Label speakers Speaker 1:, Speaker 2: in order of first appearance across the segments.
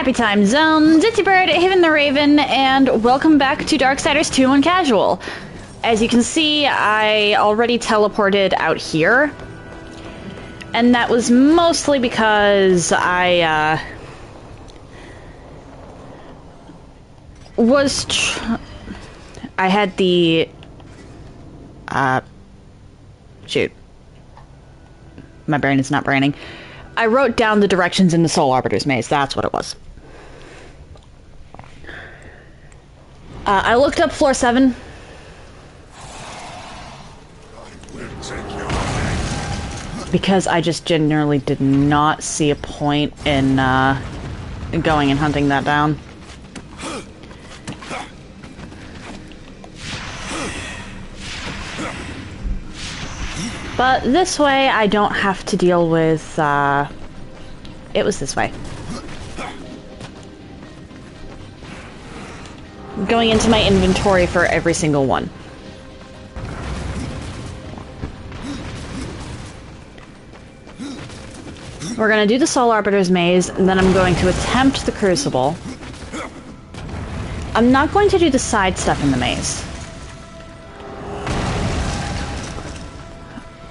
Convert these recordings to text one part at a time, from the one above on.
Speaker 1: Happy time zone, Ditzy Bird, Haven the Raven, and welcome back to Darksiders 2 on Casual. As you can see, I already teleported out here, and that was mostly because I had the shoot. My brain is not braining. I wrote down the directions in the Soul Arbiter's maze. That's what it was. I looked up floor 7. Because I just generally did not see a point in going and hunting that down. But this way, I don't have to deal with, it was this way. Going into my inventory for every single one. We're gonna do the Soul Arbiter's maze, and then I'm going to attempt the Crucible. I'm not going to do the side stuff in the maze.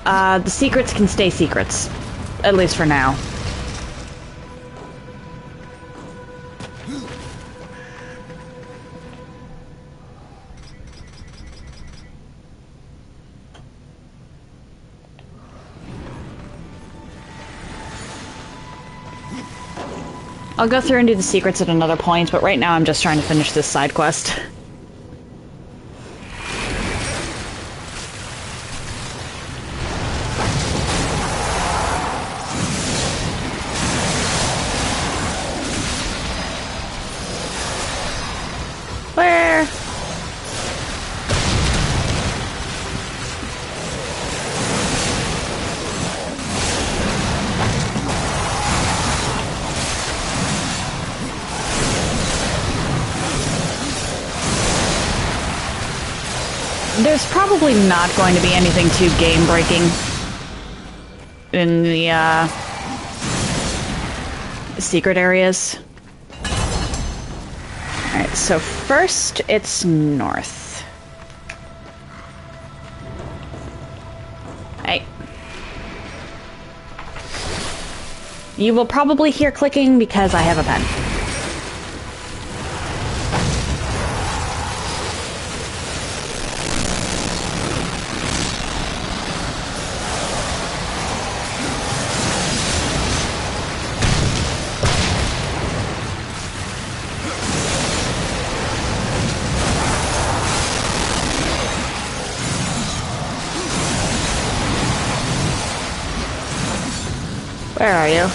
Speaker 1: The secrets can stay secrets. At least for now. I'll go through and do the secrets at another point, but right now I'm just trying to finish this side quest. Where? There's probably not going to be anything too game-breaking in the secret areas. Alright, so first it's north. Hey. You will probably hear clicking because I have a pen. Where are you?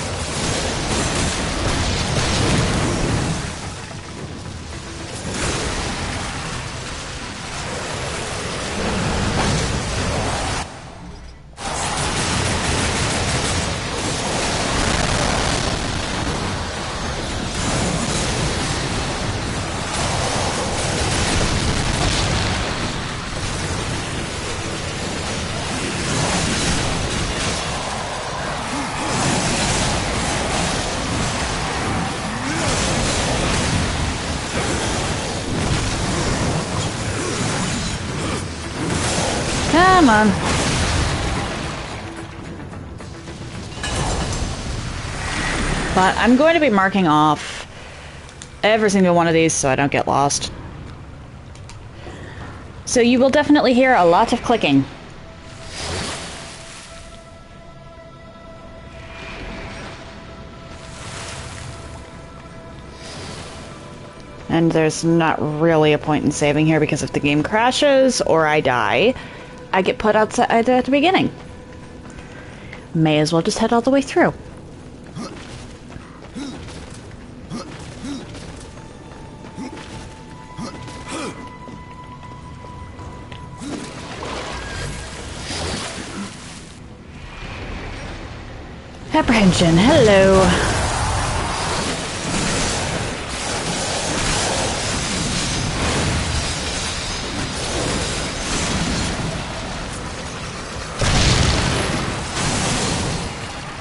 Speaker 1: Come on. But I'm going to be marking off every single one of these so I don't get lost. So you will definitely hear a lot of clicking. And there's not really a point in saving here because if the game crashes or I die, I get put outside at the beginning. May as well just head all the way through. Apprehension, hello.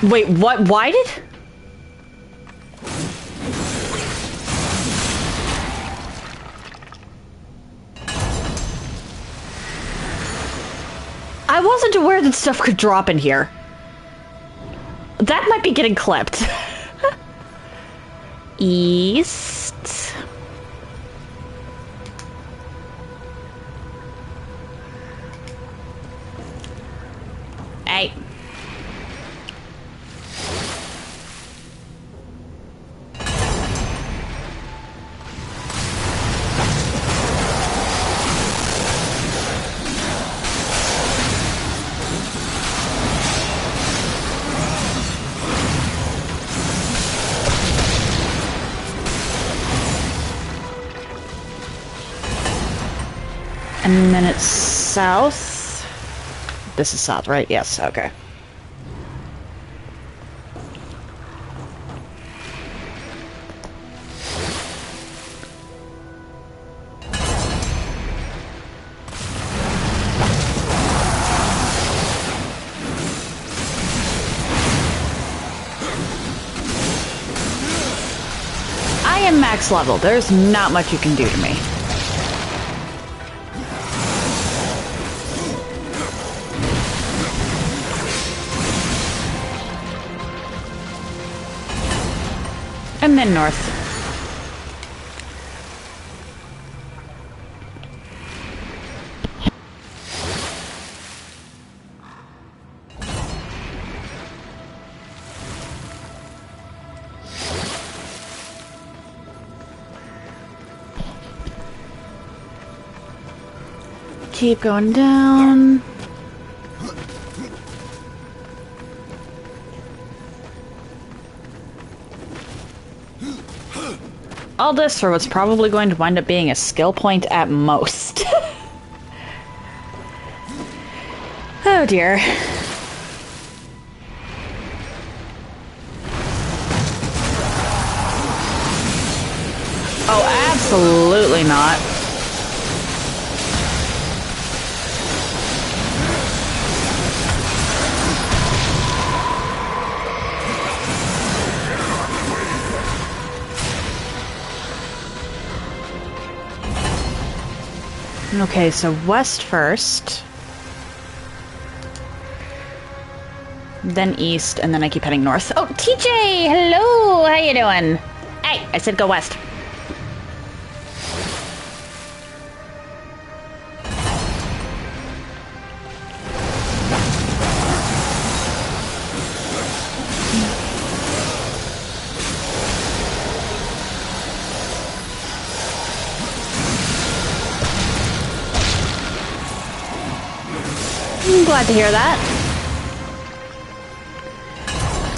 Speaker 1: Wait, what? Why did? I wasn't aware that stuff could drop in here. That might be getting clipped. East. Hey. And then it's south. This is south, right? Yes, okay. I am max level. There's not much you can do to me. And then north. Keep going down. All this for what's probably going to wind up being a skill point at most. Oh dear. Oh, absolutely not. Okay, so west first, then east, and then I keep heading north. Oh, TJ! Hello! How you doing? Hey, I said go west. I'm glad to hear that.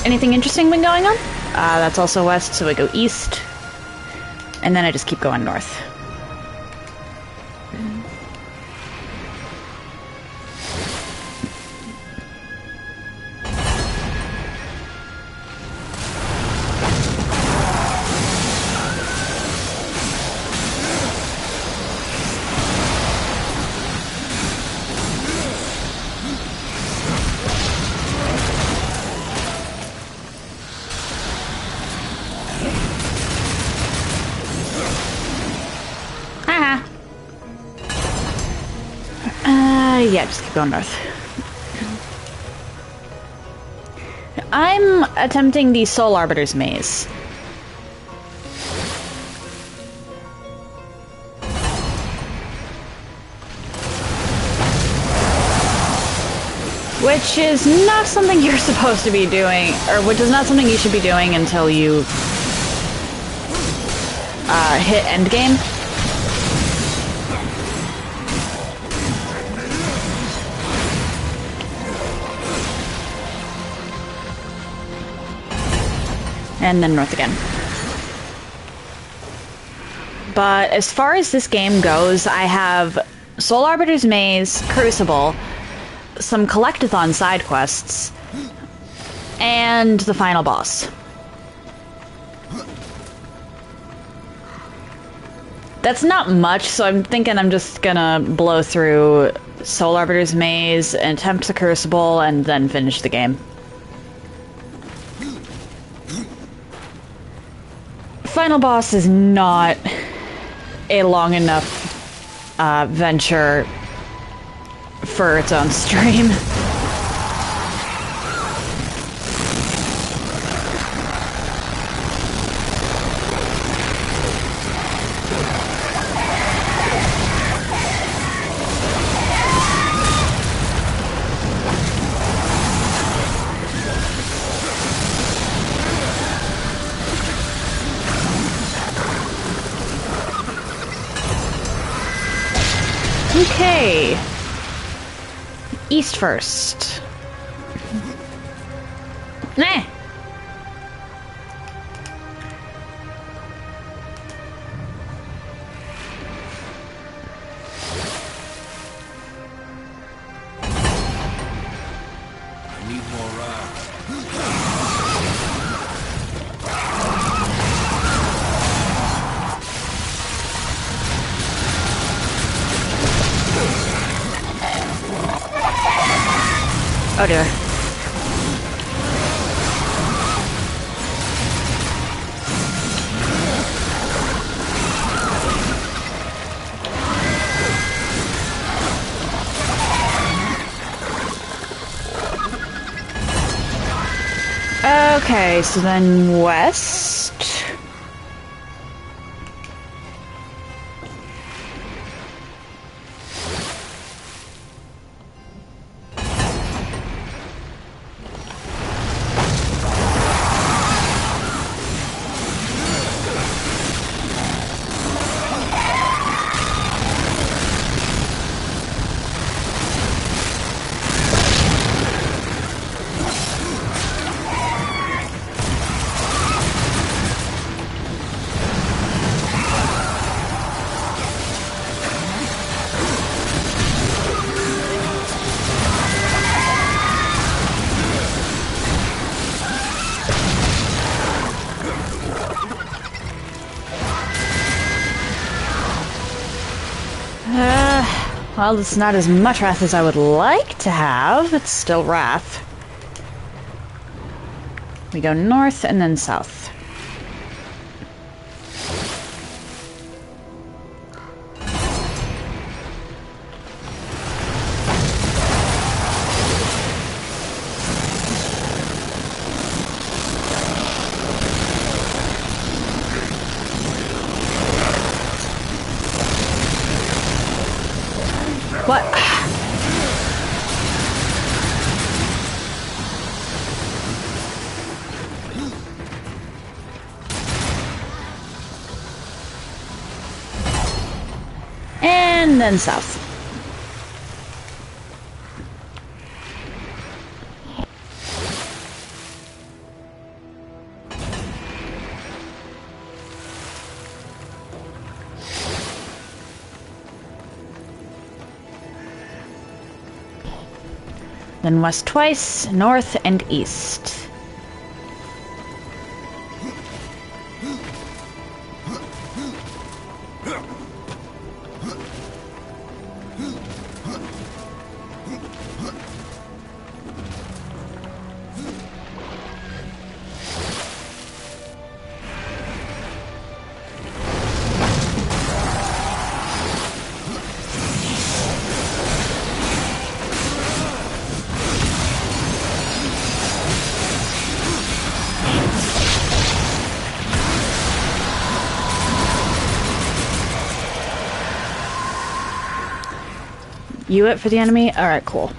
Speaker 1: Anything interesting been going on? That's also west, so I go east. And then I just keep going north. Yeah, just keep going north. I'm attempting the Soul Arbiter's maze. Which is not something you're supposed to be doing, or which is not something you should be doing until you hit endgame. And then north again. But as far as this game goes, I have Soul Arbiter's Maze, Crucible, some collectathon side quests, and the final boss. That's not much, so I'm thinking I'm just gonna blow through Soul Arbiter's Maze, and attempt the Crucible, and then finish the game. Final boss is not a long enough venture for its own stream. Okay. East first. Nah.
Speaker 2: I need more
Speaker 1: Oh dear. Okay, so then west. Well, it's not as much wrath as I would like to have. It's still wrath. We go north and then south. What? And then south. Then west twice, north and east. You it for the enemy? Alright, cool.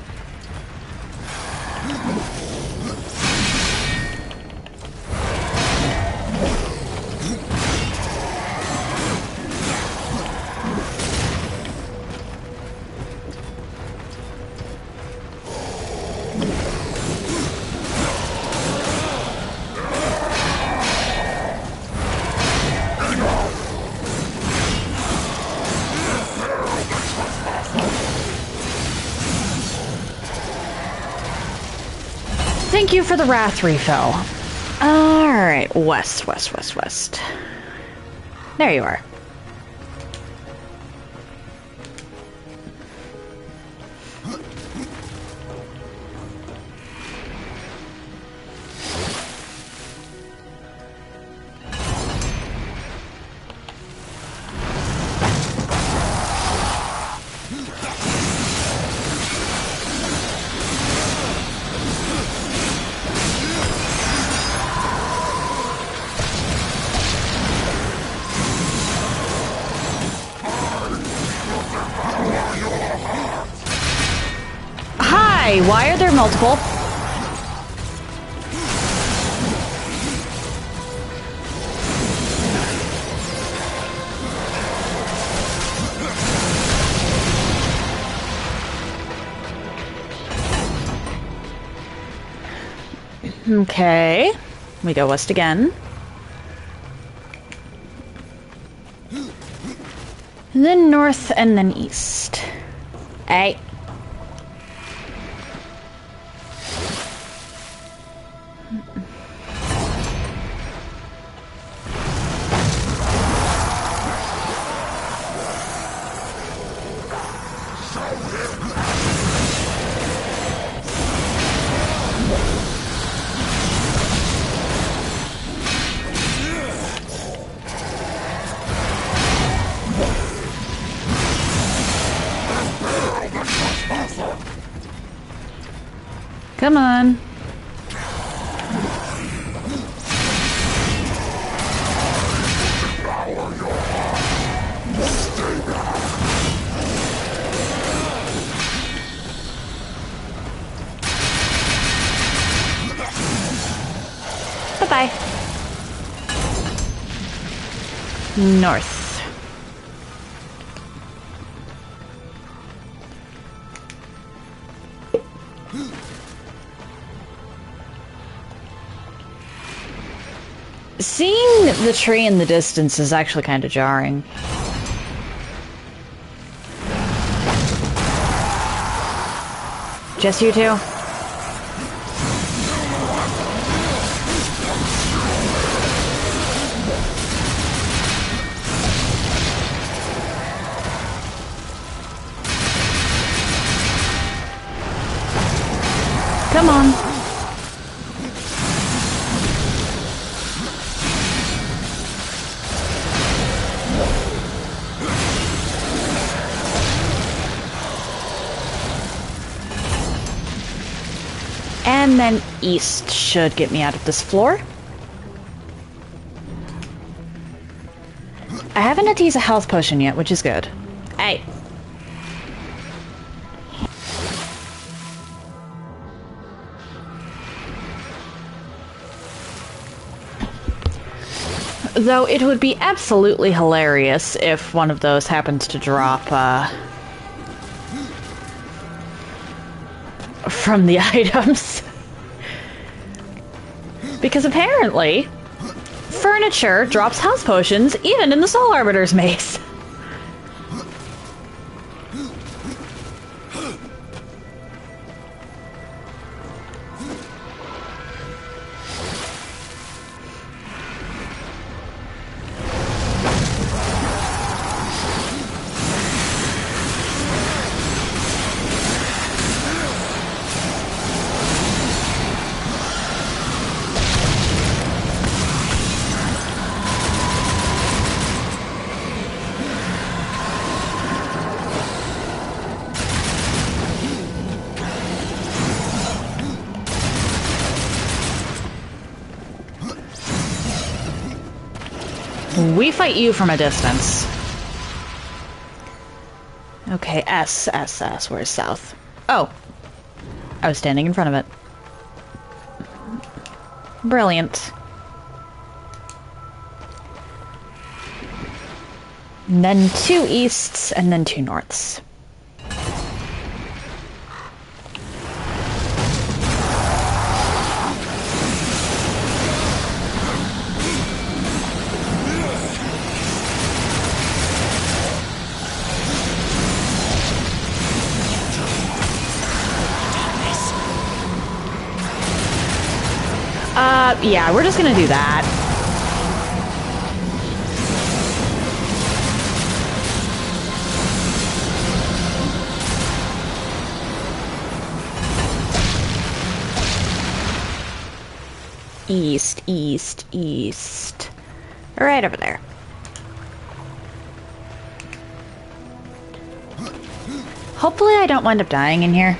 Speaker 1: Thank you for the wrath refill. Alright, west, west, west, west. There you are. Why? Why are there multiple? Okay. We go west again. And then north and then east. Hey. Come on. Bye-bye. North. Seeing the tree in the distance is actually kind of jarring. Just you two? Come on. And then east should get me out of this floor. I haven't had to use a health potion yet, which is good. Hey. Though it would be absolutely hilarious if one of those happens to drop, from the items. Because apparently, furniture drops health potions even in the Soul Arbiter's mace. We fight you from a distance. Okay, S. Where's south? Oh. I was standing in front of it. Brilliant. And then 2 easts, and then 2 norths. Yeah, we're just gonna do that. East, east, east. Right over there. Hopefully I don't wind up dying in here.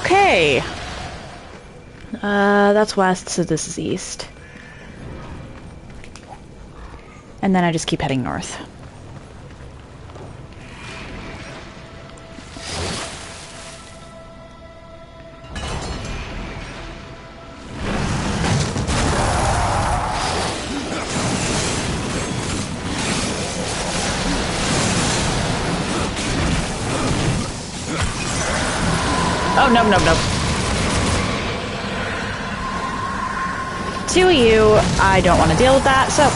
Speaker 1: Okay. That's west, so this is east. And then I just keep heading north. Oh, no, no, no. Two of you, I don't want to deal with that, so...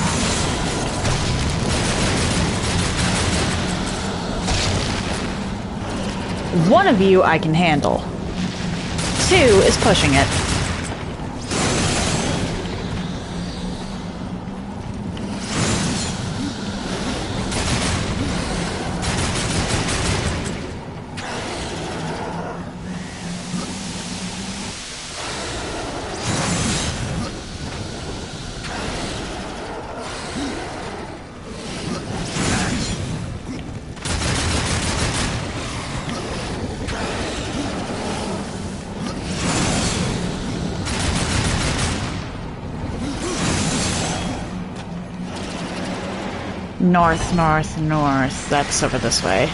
Speaker 1: One of you I can handle. Two is pushing it. North, north, north. That's over this way.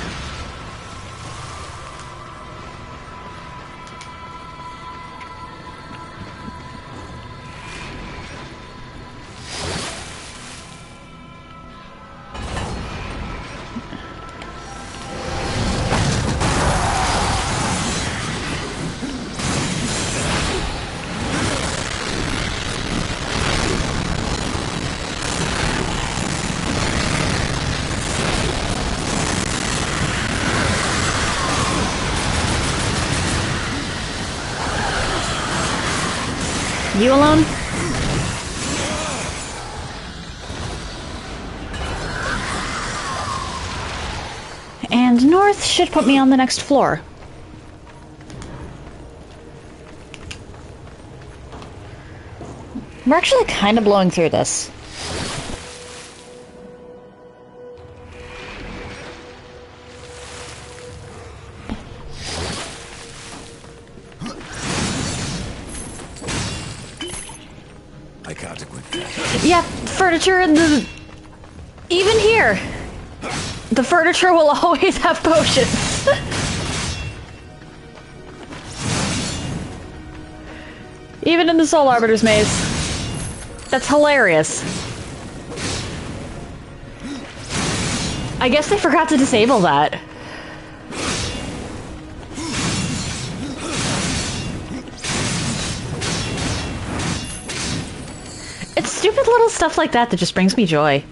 Speaker 1: You alone? And north should put me on the next floor. We're actually kind of blowing through this. Yeah, furniture and the... Even here, the furniture will always have potions. Even in the Soul Arbiter's maze. That's hilarious. I guess they forgot to disable that. It's stupid little stuff like that that just brings me joy.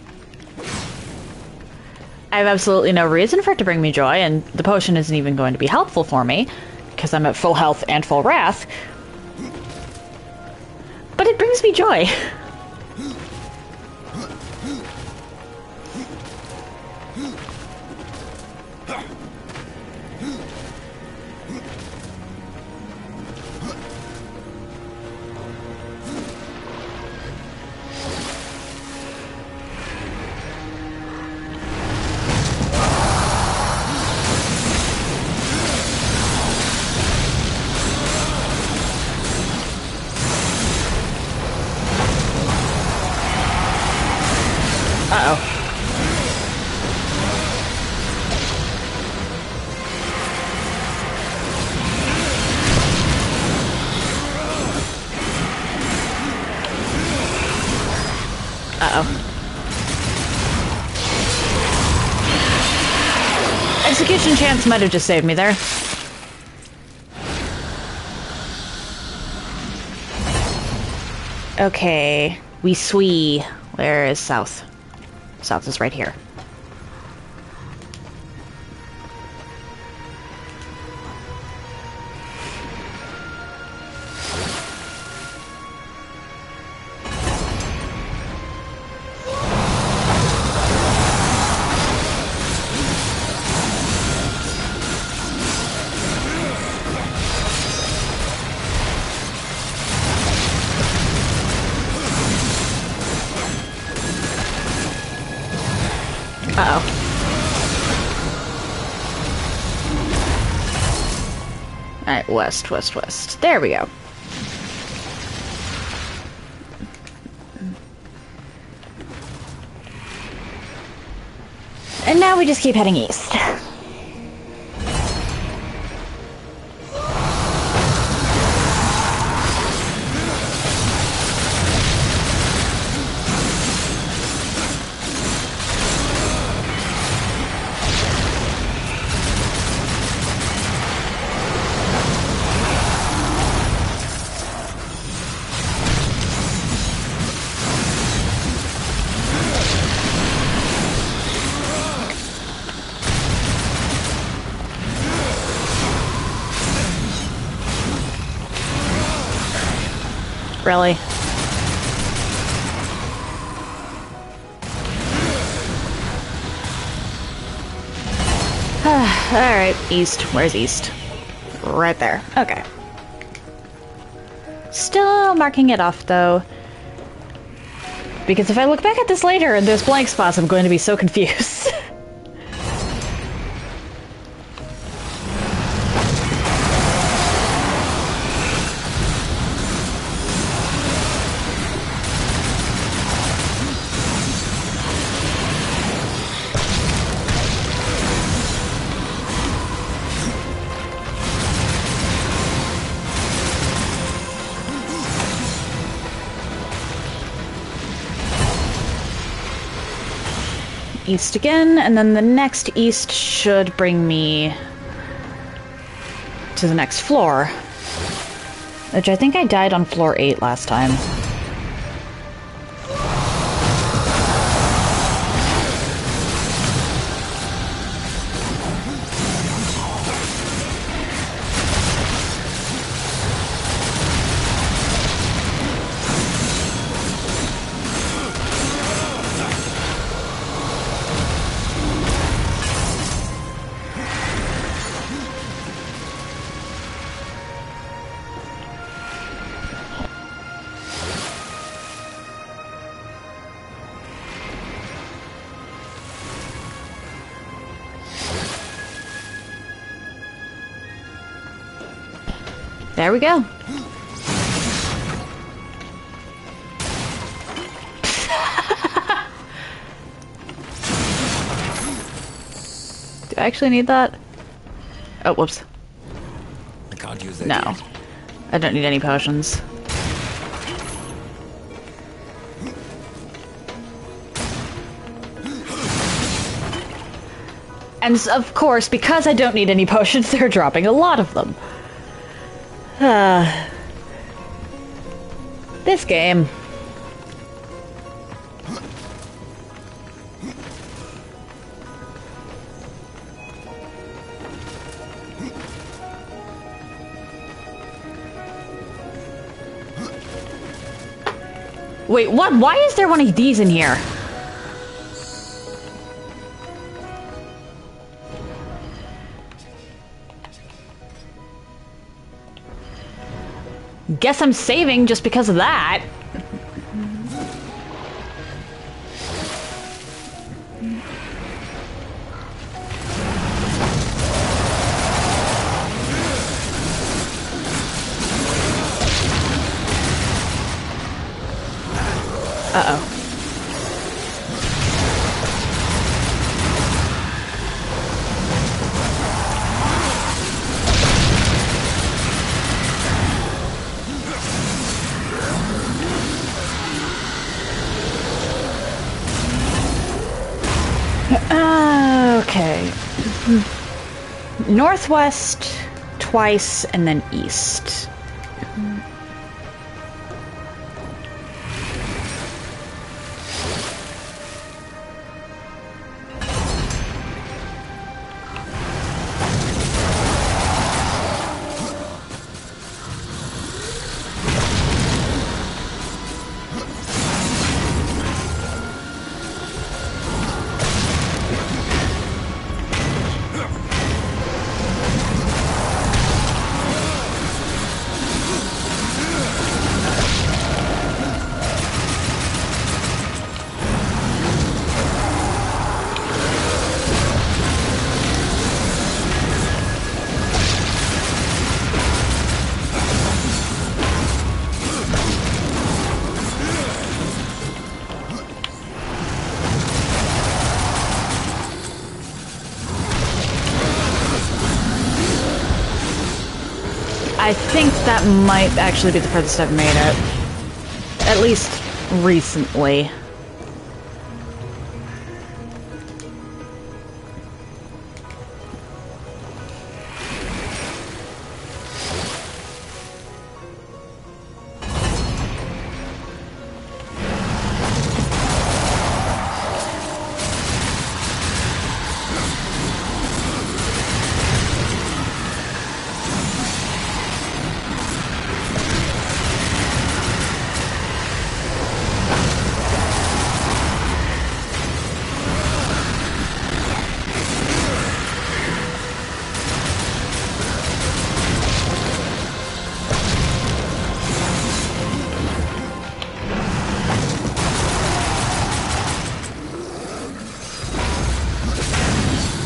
Speaker 1: I have absolutely no reason for it to bring me joy, and the potion isn't even going to be helpful for me, because I'm at full health and full wrath. But it brings me joy. Uh-oh. Uh-oh. Execution chance might have just saved me there. Okay. We swee. Where is south? South is right here. Uh-oh. Alright, west, west, west. There we go. And now we just keep heading east. Really? Alright, east. Where's east? Right there. Okay. Still marking it off, though. Because if I look back at this later and there's blank spots, I'm going to be so confused. East again, and then the next east should bring me to the next floor. Which I think I died on floor 8 last time. There we go. Do I actually need that? Oh, whoops.
Speaker 2: I can't use that.
Speaker 1: No.
Speaker 2: Yet.
Speaker 1: I don't need any potions. And of course, because I don't need any potions, they're dropping a lot of them. This game. Wait, what? Why is there one of these in here? Guess I'm saving just because of that. Uh-oh. Okay. Northwest, twice, and then east. I think that might actually be the furthest I've made it. At least recently.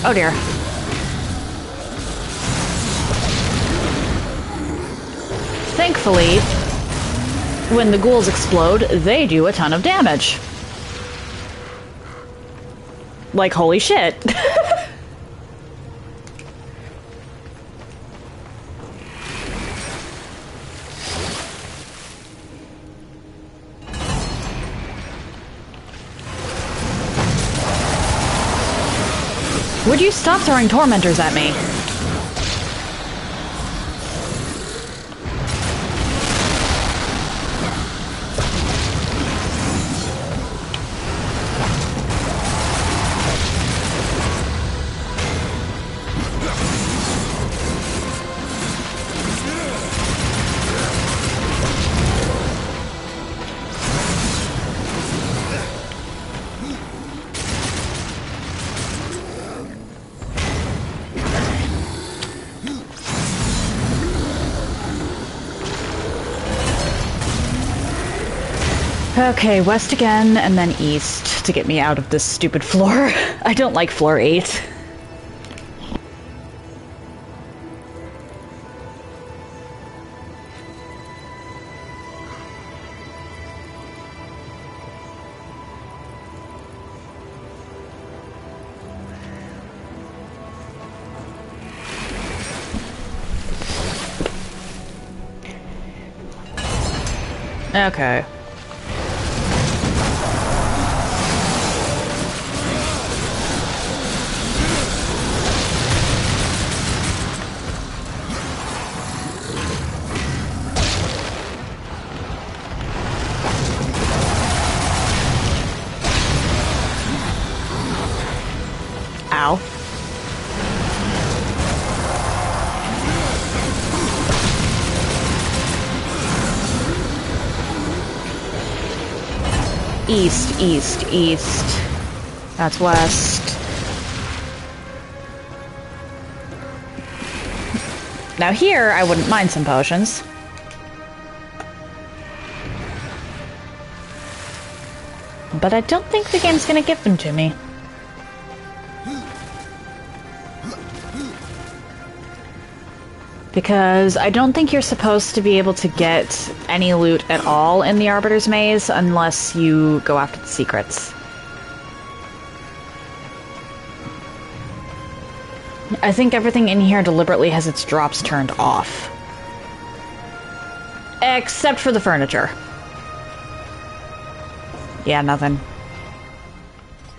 Speaker 1: Oh dear. Thankfully, when the ghouls explode, they do a ton of damage. Like, holy shit. Would you stop throwing tormentors at me? Okay, west again, and then east to get me out of this stupid floor. I don't like floor 8. Okay. Ow. East, east, east. That's west. Now here, I wouldn't mind some potions. But I don't think the game's gonna give them to me. Because I don't think you're supposed to be able to get any loot at all in the Arbiter's Maze unless you go after the secrets. I think everything in here deliberately has its drops turned off. Except for the furniture. Yeah, nothing.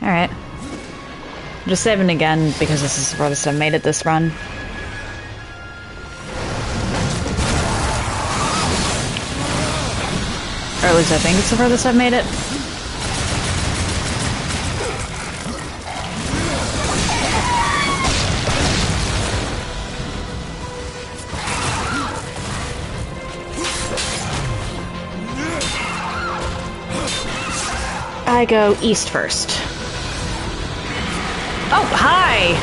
Speaker 1: Alright. I'm just saving again because this is the furthest I've made it this run. Or at least I think it's the furthest I've made it. I go east first. Oh, hi!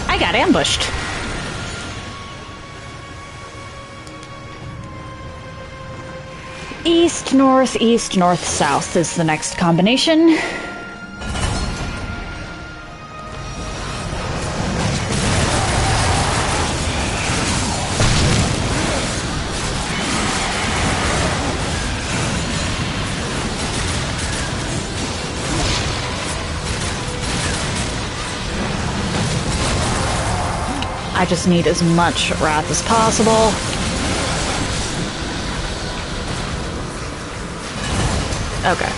Speaker 1: I got ambushed. East, north, east, north, south is the next combination. I just need as much wrath as possible. Okay.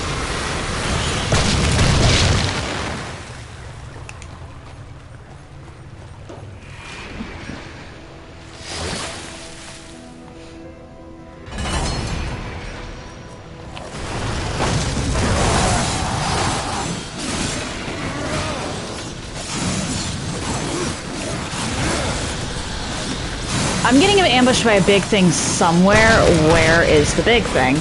Speaker 1: I'm getting ambushed by a big thing somewhere. Where is the big thing?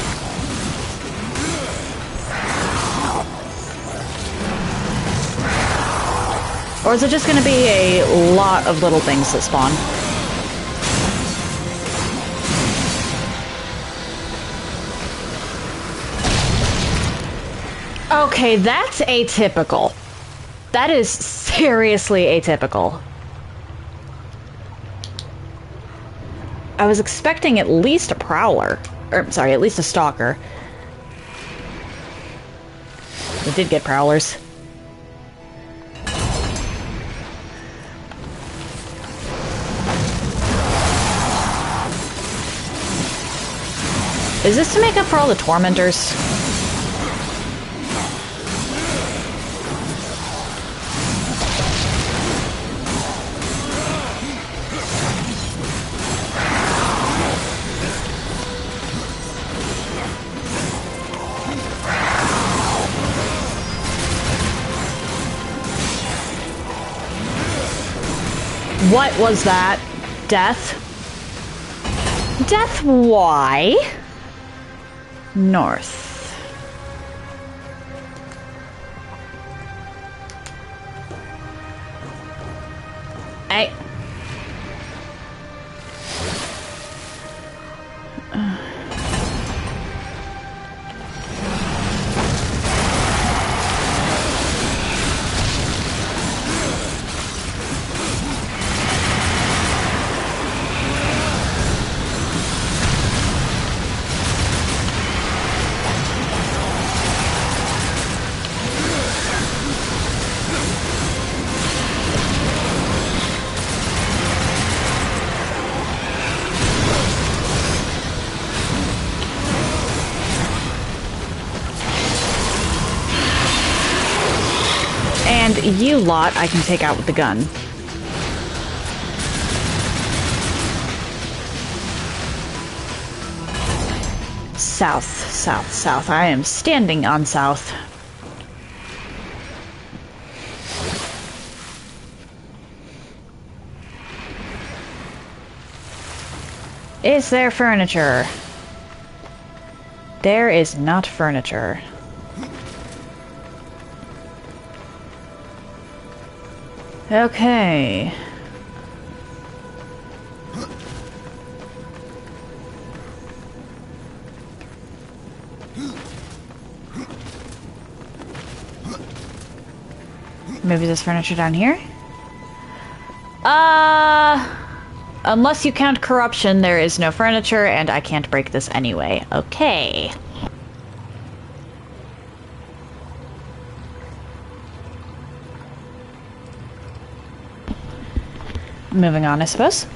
Speaker 1: Or is it just going to be a lot of little things that spawn? Okay, that's atypical. That is seriously atypical. I was expecting at least a prowler. Or, sorry, at least a stalker. We did get prowlers. Is this to make up for all the tormentors? What was that? Death? Death, why? North. Hey. And you lot I can take out with the gun. South, south, south. I am standing on south. Is there furniture? There is not furniture. Okay. Maybe there's furniture down here? Unless you count corruption, there is no furniture, and I can't break this anyway. Okay. Moving on, I suppose.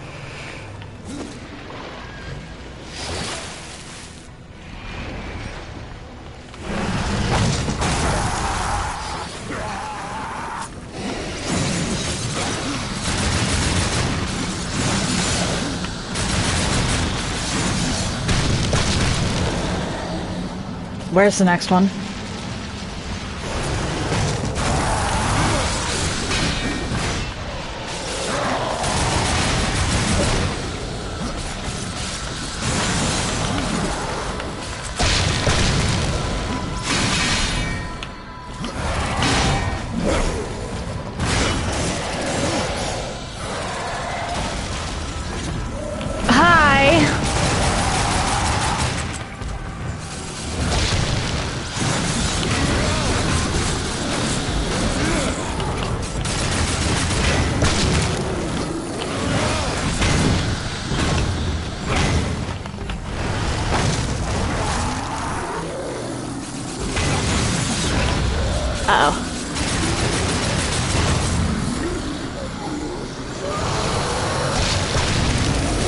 Speaker 1: Where's the next one? Uh-oh.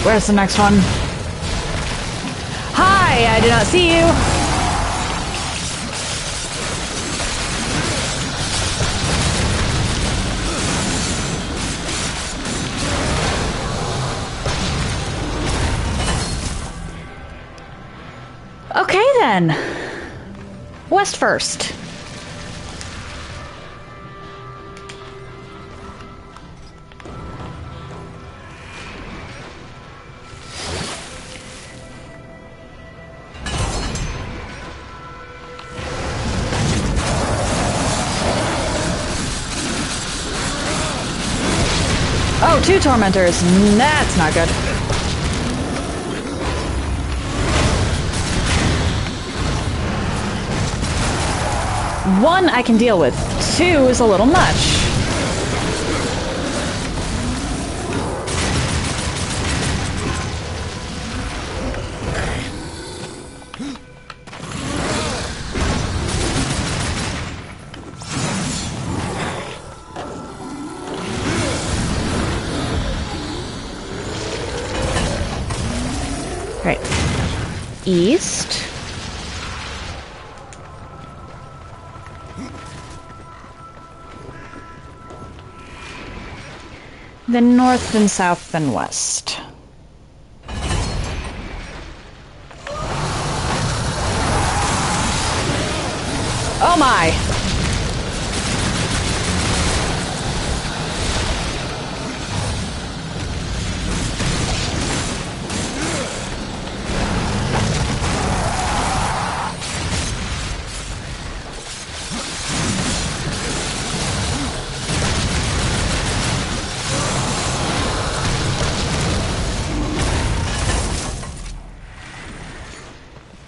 Speaker 1: Where's the next one? Hi, I did not see you. Okay then. West first. Oh, 2 tormentors. That's not good. One I can deal with. 2 is a little much. Right. East. Then north, then south, then west. Oh my!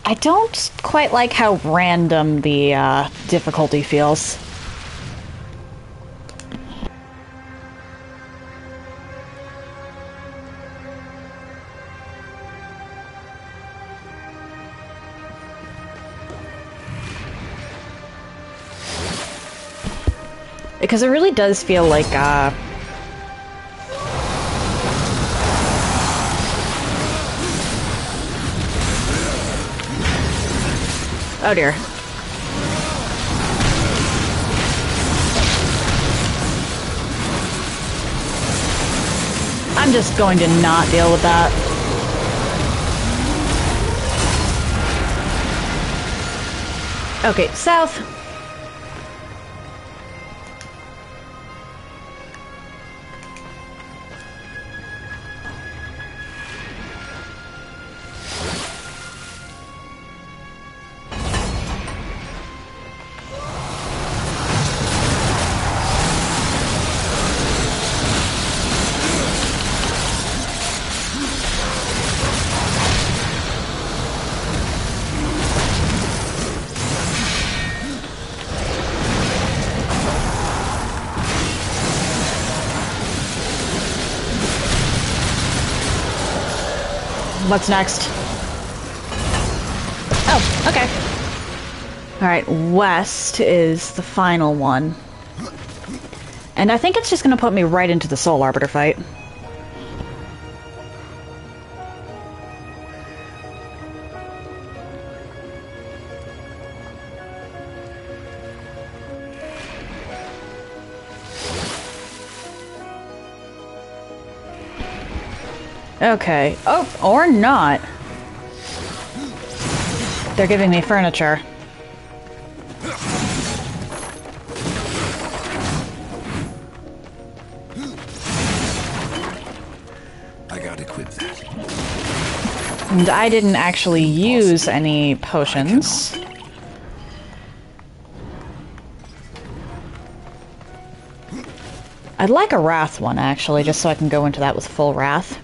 Speaker 1: I don't quite like how random the difficulty feels. Because it really does feel like, oh dear. I'm just going to not deal with that. Okay, south. What's next? Oh, okay. Alright, west is the final one. And I think it's just gonna put me right into the Soul Arbiter fight. Okay. Oh, or not. They're giving me furniture.
Speaker 2: I gotta equip that.
Speaker 1: And I didn't actually use any potions. I'd like a Wrath one, actually, just so I can go into that with full Wrath.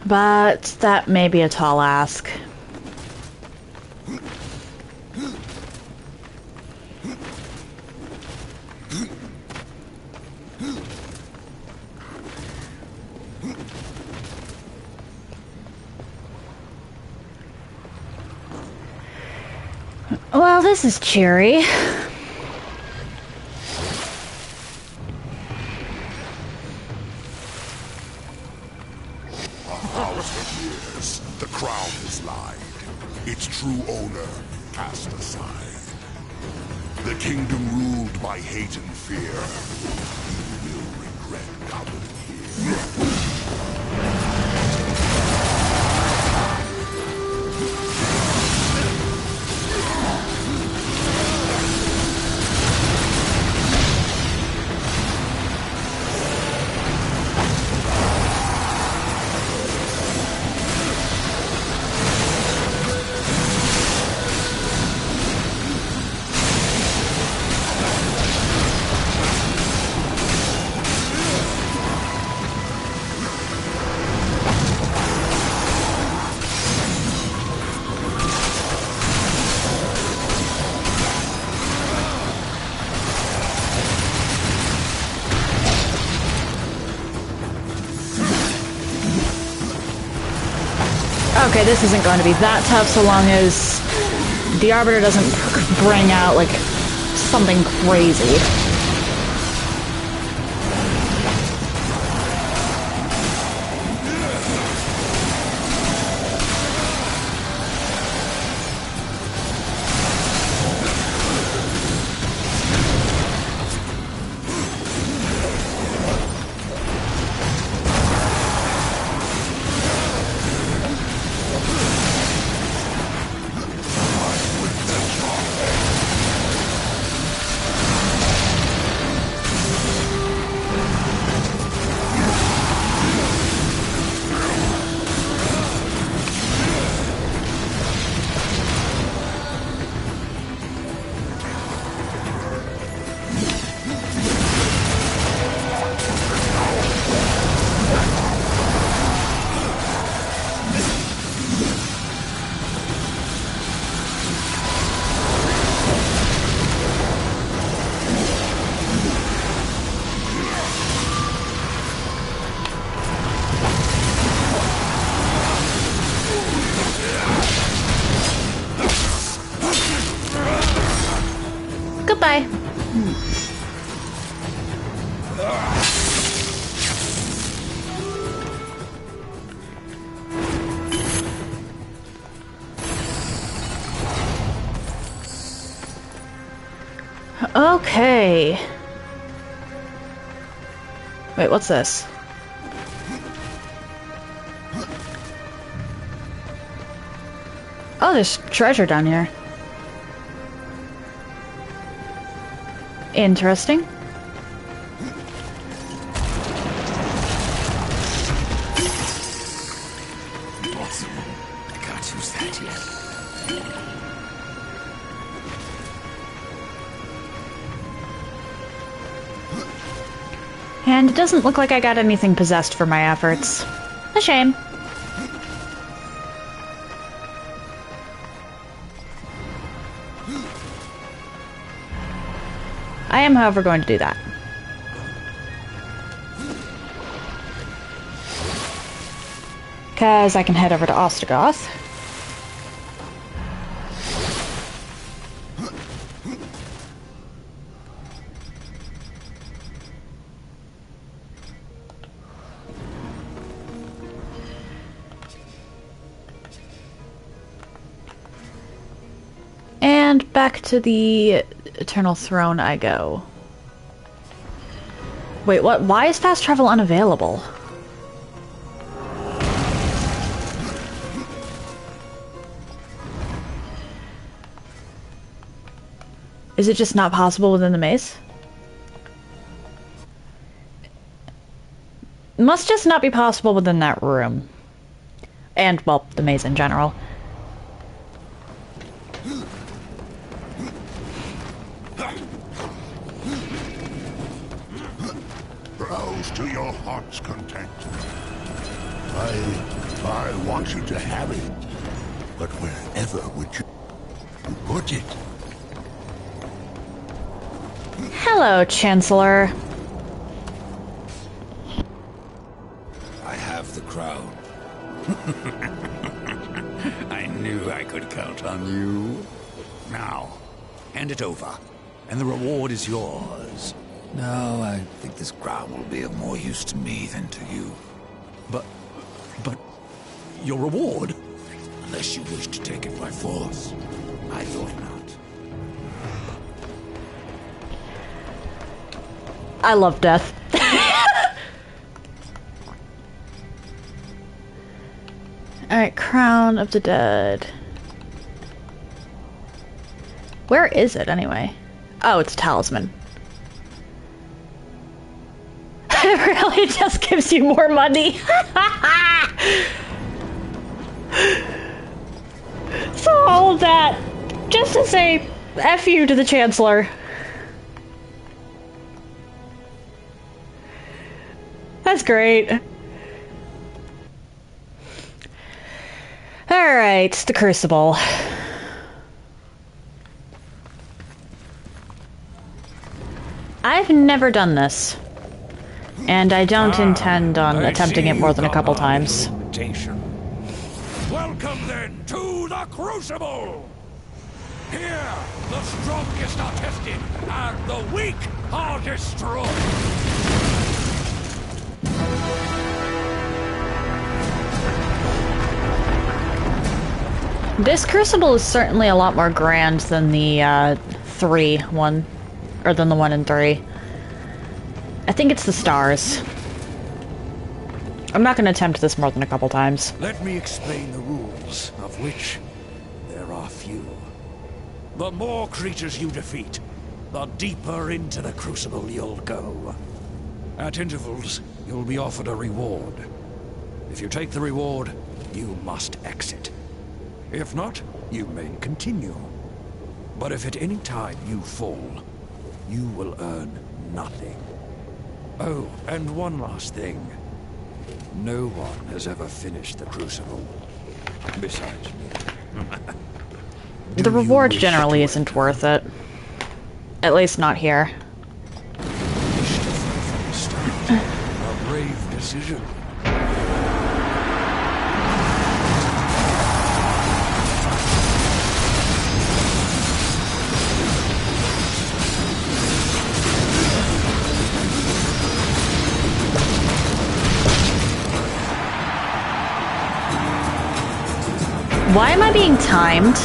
Speaker 1: But that may be a tall ask. Well, this is cheery.
Speaker 3: 1,000 years, the crown is lied. Its true owner cast aside. The kingdom ruled by hate and fear. You will regret coming here.
Speaker 1: Okay, this isn't going to be that tough so long as the Arbiter doesn't bring out, like, something crazy. Goodbye. Okay. Wait, what's this? Oh, there's treasure down here. Interesting.
Speaker 2: Awesome. I can't use that yet.
Speaker 1: And it doesn't look like I got anything possessed for my efforts. A shame. I am, however, going to do that. Because I can head over to Ostagoth. And back to the Eternal Throne I go. Wait, what? Why is fast travel unavailable? Is it just not possible within the maze? Must just not be possible within that room. And, well, the maze in general.
Speaker 3: Browse to your heart's content. I want you to have it. But wherever would you put it?
Speaker 1: Hello, Chancellor.
Speaker 2: I have the crown. I knew I could count on you. Now, hand it over, and the reward is yours.
Speaker 4: No, I think this crown will be of more use to me than to you.
Speaker 2: But... your reward?
Speaker 4: Unless you wish to take it by force. I thought not.
Speaker 1: I love death. Alright, Crown of the Dead. Where is it, anyway? Oh, it's a talisman. It really just gives you more money. So all of that, just to say F you to the Chancellor. That's great. Alright, the Crucible. I've never done this. And I don't intend on attempting it more than a couple times.
Speaker 4: Welcome then to the Crucible! Here, the strongest are tested, and the weak are destroyed!
Speaker 1: This Crucible is certainly a lot more grand than the 3 one, or than the 1 and 3. I think it's the stars. I'm not going to attempt this more than a couple times.
Speaker 4: Let me explain the rules, of which there are few. The more creatures you defeat, the deeper into the Crucible you'll go. At intervals, you'll be offered a reward. If you take the reward, you must exit. If not, you may continue. But if at any time you fall, you will earn nothing. Oh, and one last thing. No one has ever finished the Crucible, besides me.
Speaker 1: The reward generally isn't worth it. At least not here.
Speaker 4: A brave decision.
Speaker 1: Why am I being timed?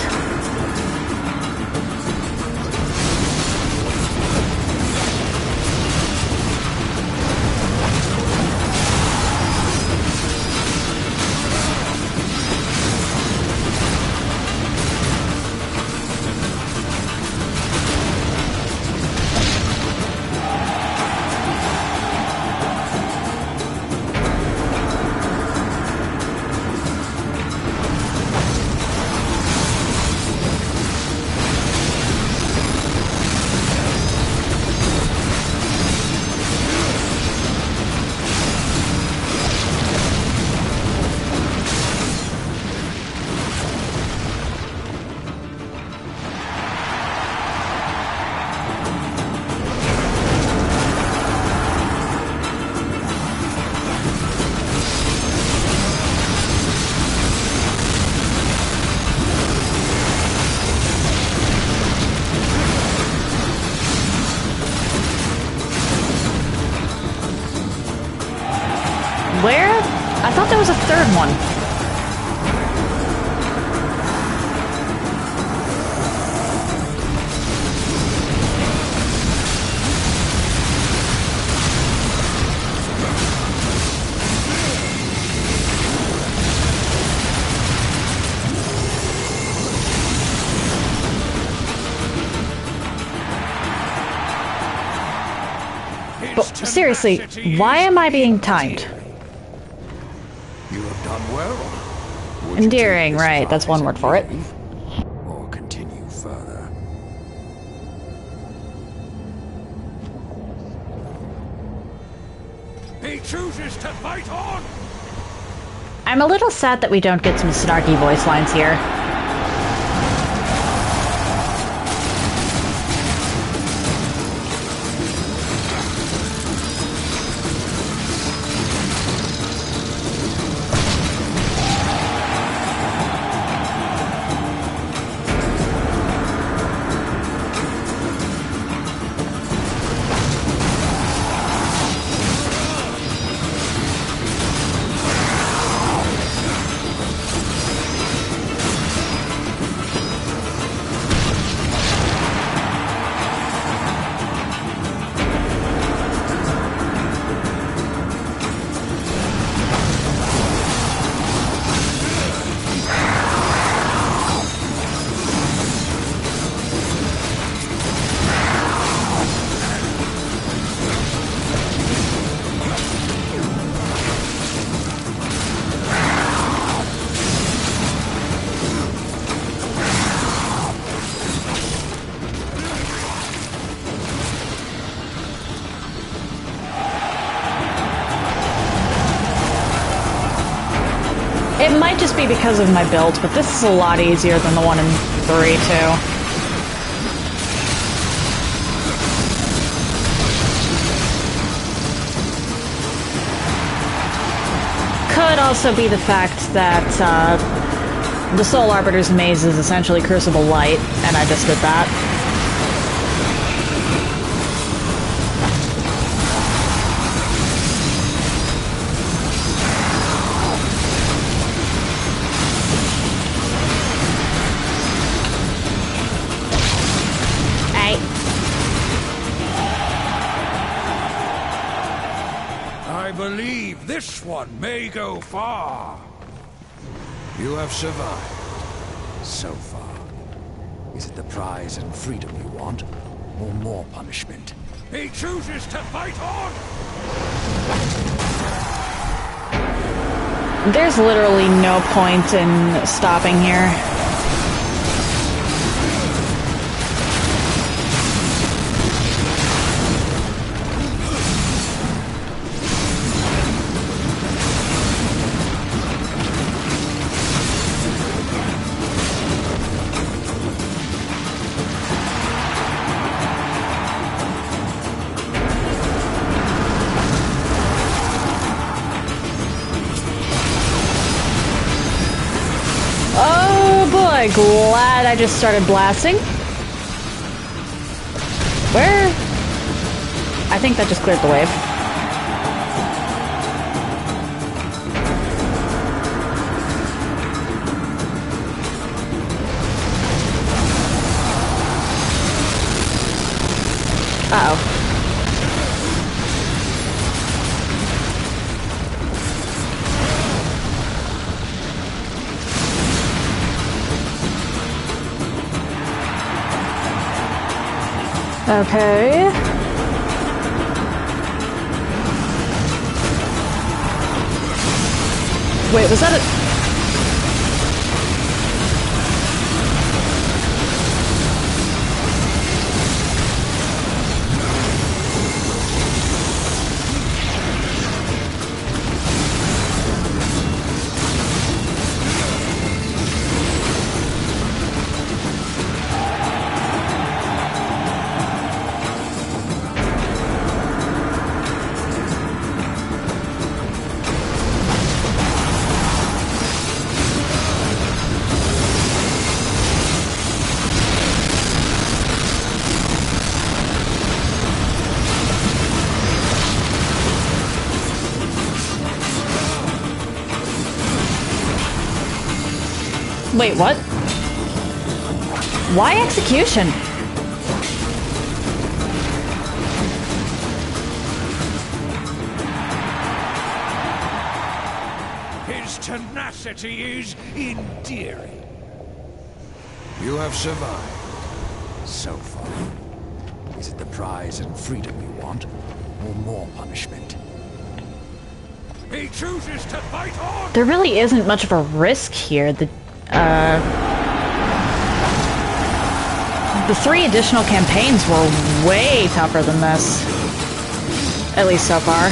Speaker 1: Where? I thought there was a third one. But seriously, why am I being timed?
Speaker 4: You have done well. Would you
Speaker 1: Endearing,
Speaker 4: take this
Speaker 1: right, that's
Speaker 4: prize
Speaker 1: one word
Speaker 4: and
Speaker 1: for it.
Speaker 4: leave, or continue further? He chooses to fight on!
Speaker 1: I'm a little sad that we don't get some snarky voice lines here. just be because of my build, but this is a lot easier than the one in 3, too. Could also be the fact that the Soul Arbiter's maze is essentially Crucible Light, and I just did that.
Speaker 4: I believe this one may go far. You have survived. So far. Is it the prize and freedom you want, or more punishment? He chooses to fight on!
Speaker 1: There's literally no point in stopping here. Glad I just started blasting. Where? I think that just cleared the wave. Uh-oh. Okay. Wait, was that it? Wait, what? Why execution?
Speaker 4: His tenacity is endearing. You have survived. So far. Is it the prize and freedom you want, or more punishment? He chooses to fight on!
Speaker 1: There really isn't much of a risk here. The 3 additional campaigns were way tougher than this. At least so far.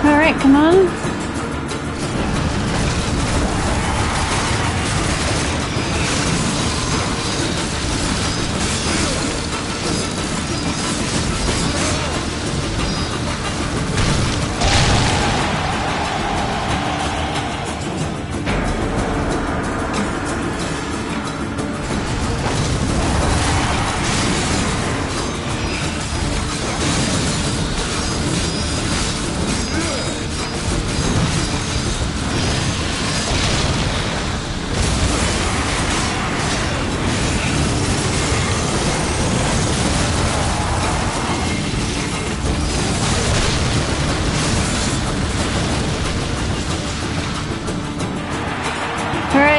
Speaker 1: Alright, come on.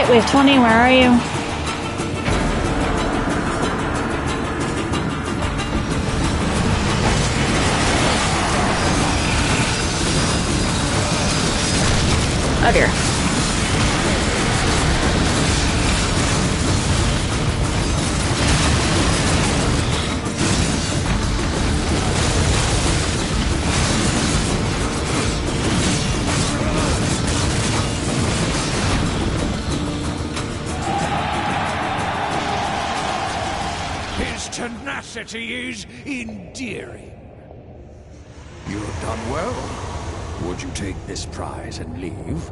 Speaker 1: Alright, wave 20, where are you? Oh dear.
Speaker 4: His tenacity is endearing. You've done well. Would you take this prize and leave?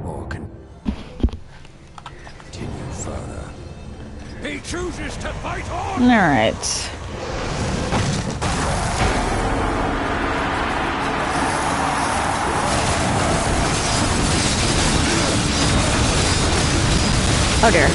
Speaker 4: Or continue further? He chooses to fight on!
Speaker 1: Alright. Oh dear.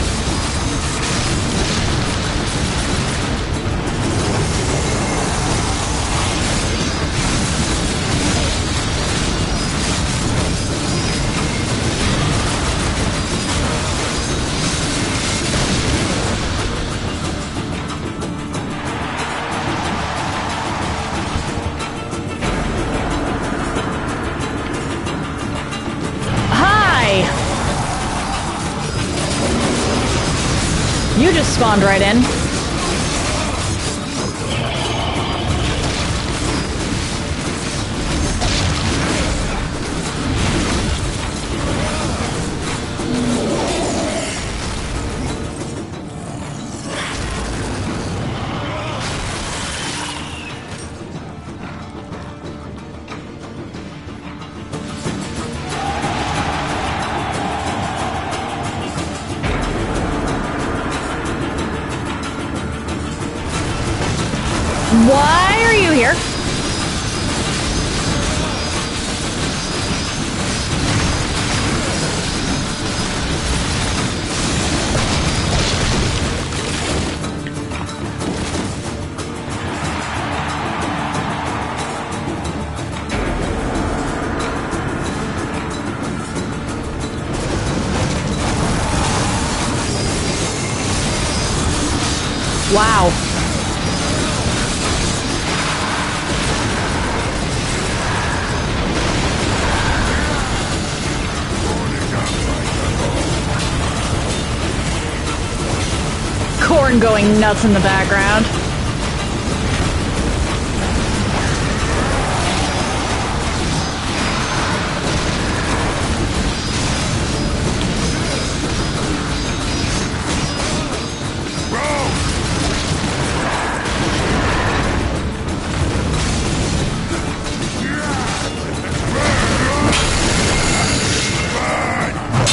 Speaker 1: You just spawned right in. Why are you here? Wow. Corn going nuts in the background.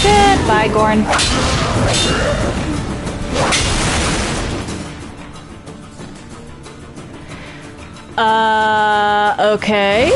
Speaker 1: Goodbye, Gorn. Okay.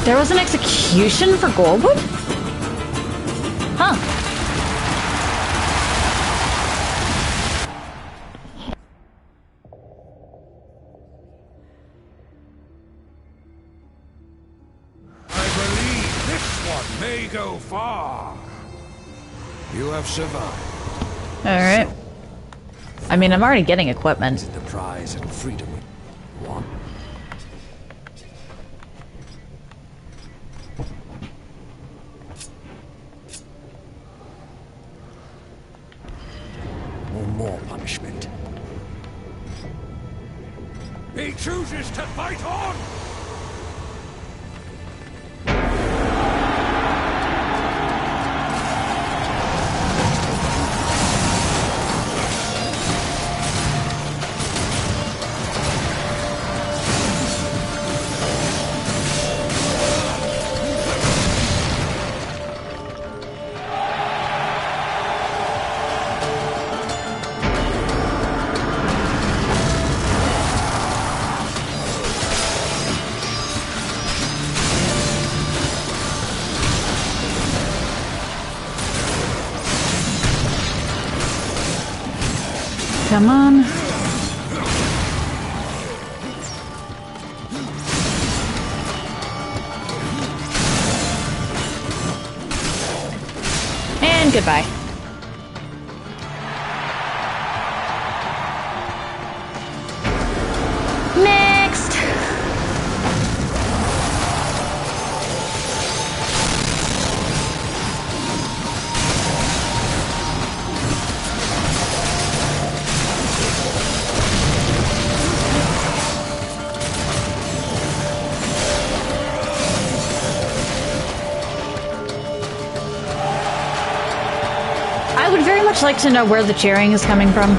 Speaker 1: There was an execution for Goldwood? Huh.
Speaker 4: I believe this one may go far. You have survived.
Speaker 1: Alright. I mean, I'm already getting equipment.
Speaker 4: Is it the prize and freedom you want? Or more punishment? He chooses to fight on!
Speaker 1: Come on. And goodbye. Next! I would very much like to know where the cheering is coming from.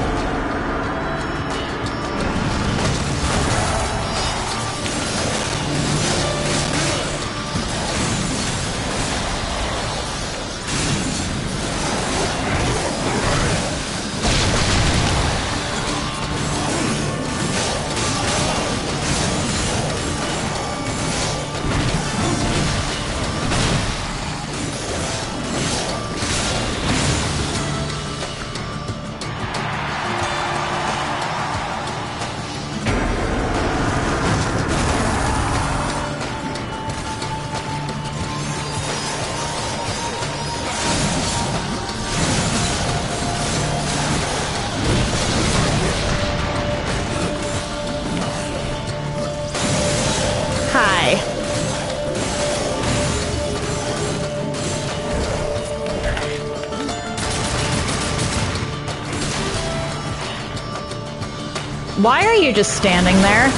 Speaker 1: Why are you just standing there?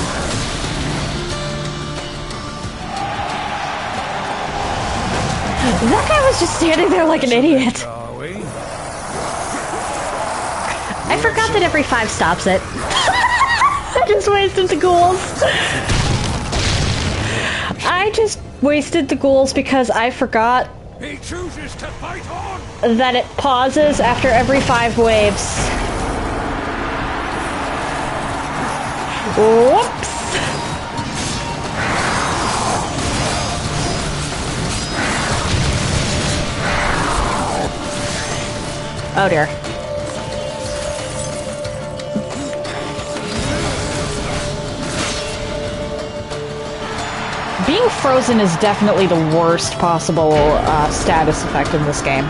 Speaker 1: That guy was just standing there like an idiot. I forgot that every 5 stops it. I just wasted the ghouls. I just wasted the ghouls because I forgot
Speaker 4: He chooses to fight on.
Speaker 1: that it pauses after every 5 waves. Whoops! Oh dear. Being frozen is definitely the worst possible status effect in this game.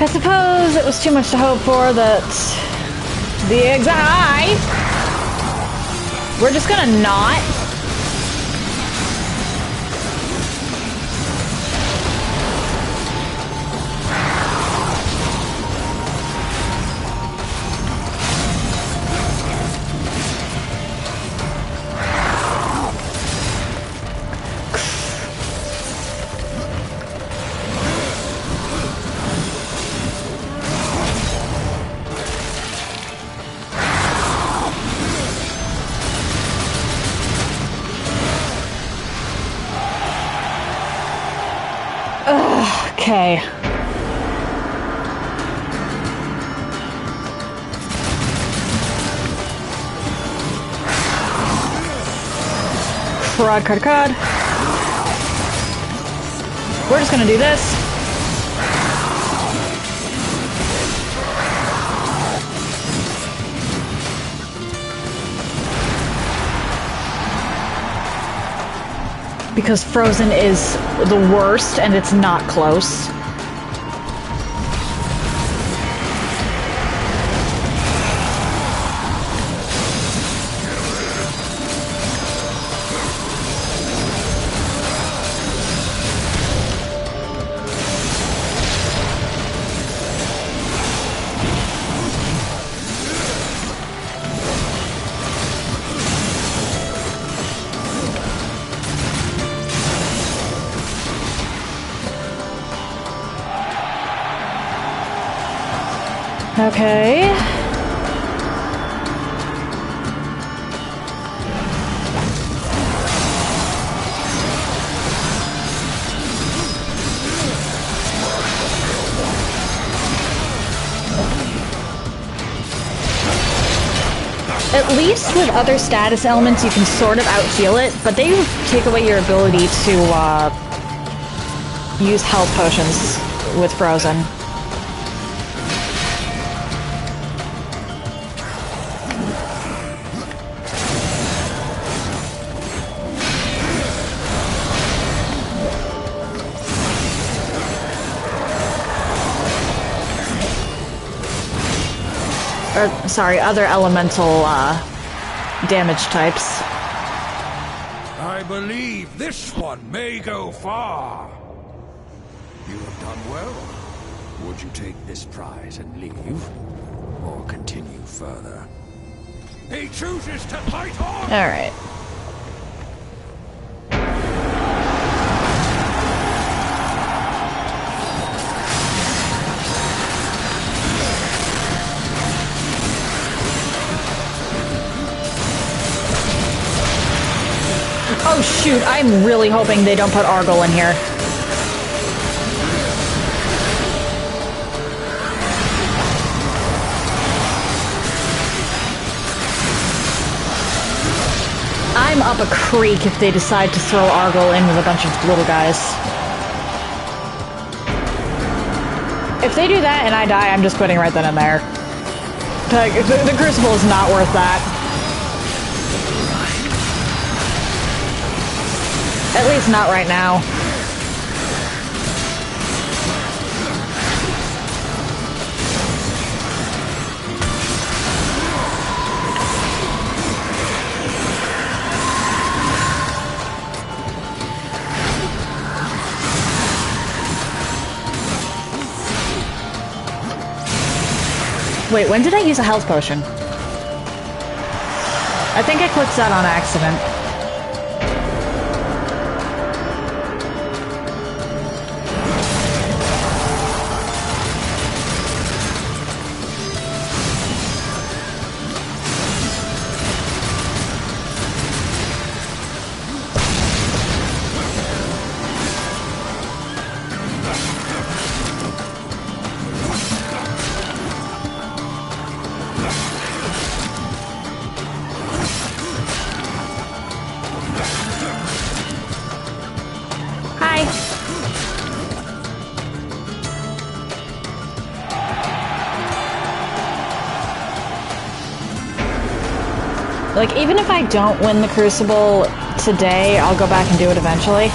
Speaker 1: I suppose it was too much to hope for that the we're just gonna not. Okay. Crud. We're just gonna do this. Because Frozen is the worst and it's not close. Okay. At least with other status elements, you can sort of out-heal it, but they take away your ability to, use health potions with Frozen. Or, sorry, other elemental, damage types.
Speaker 4: I believe this one may go far. You have done well. Would you take this prize and leave? Or continue further? He chooses to fight on!
Speaker 1: Alright. Oh shoot, I'm really hoping they don't put Argol in here. I'm up a creek if they decide to throw Argol in with a bunch of little guys. If they do that and I die, I'm just quitting right then and there. The Crucible is not worth that. At least not right now. Wait, when did I use a health potion? I think I clicked that on accident. Like, even if I don't win the Crucible today, I'll go back and do it eventually.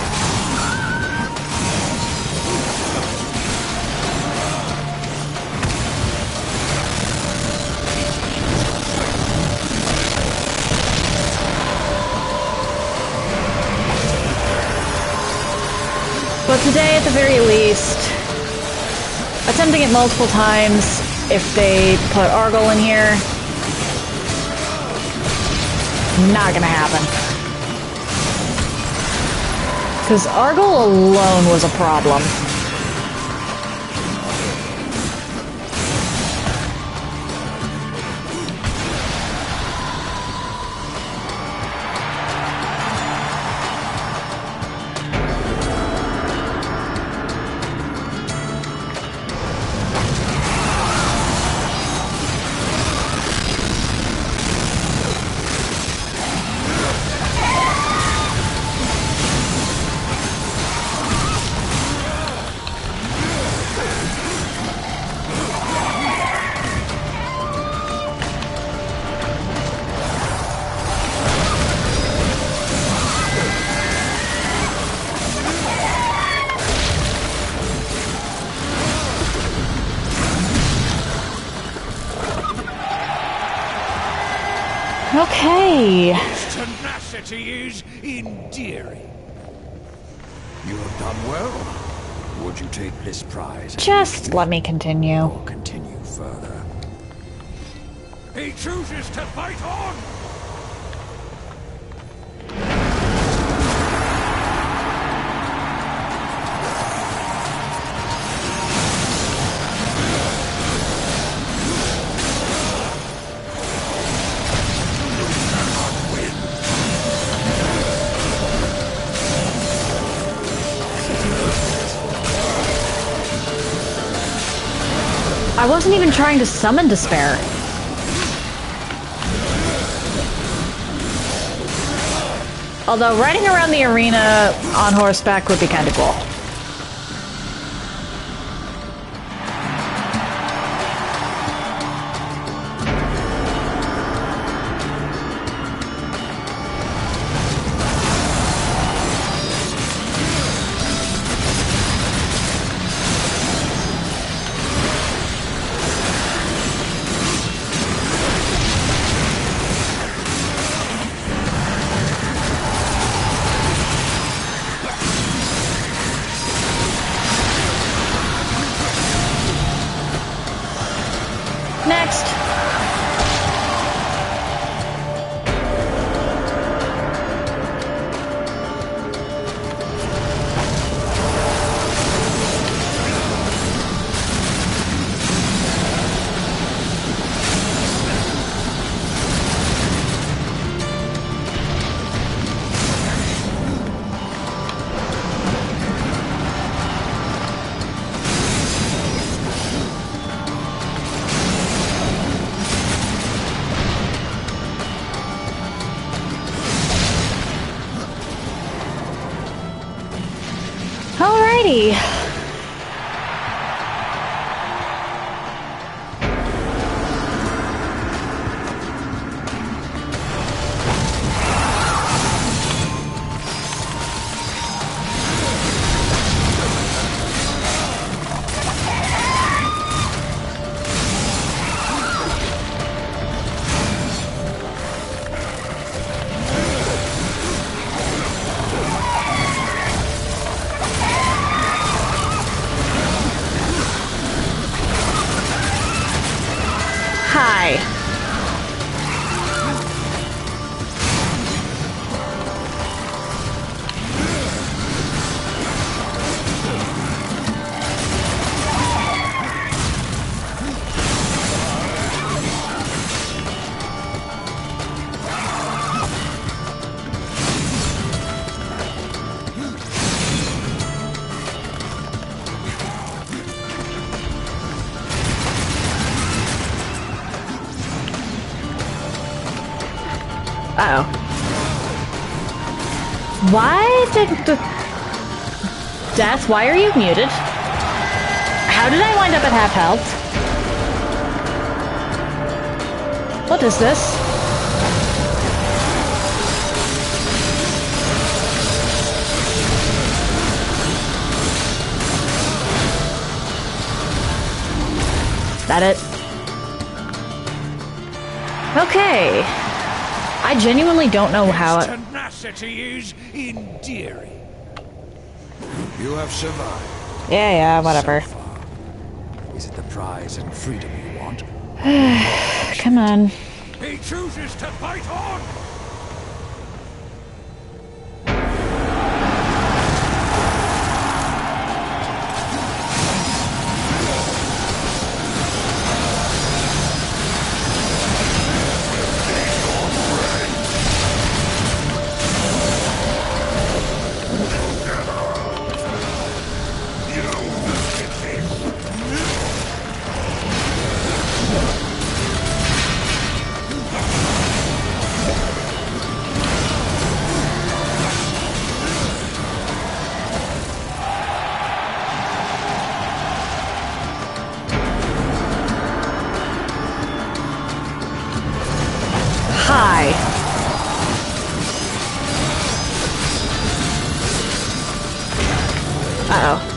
Speaker 1: But today, at the very least, attempting it multiple times, if they put Argol in here, not gonna happen. Because Argol alone was a problem. Okay.
Speaker 4: His tenacity is endearing. You have done well. Would you take this prize?
Speaker 1: Just let me continue.
Speaker 4: Or continue further? He chooses to fight on!
Speaker 1: I wasn't even trying to summon Despair. Although riding around the arena on horseback would be kind of cool. Next. Alrighty. Hi. Uh-oh. Why did the... Death, why are you muted? How did I wind up at half health? What is this? Is that it? Okay. I genuinely don't know how it...
Speaker 4: tenacity is endearing. You have survived.
Speaker 1: Yeah, whatever.
Speaker 4: So far. Is it the prize and freedom you want?
Speaker 1: Come on.
Speaker 4: He chooses to fight on!
Speaker 1: Hi. Uh-oh.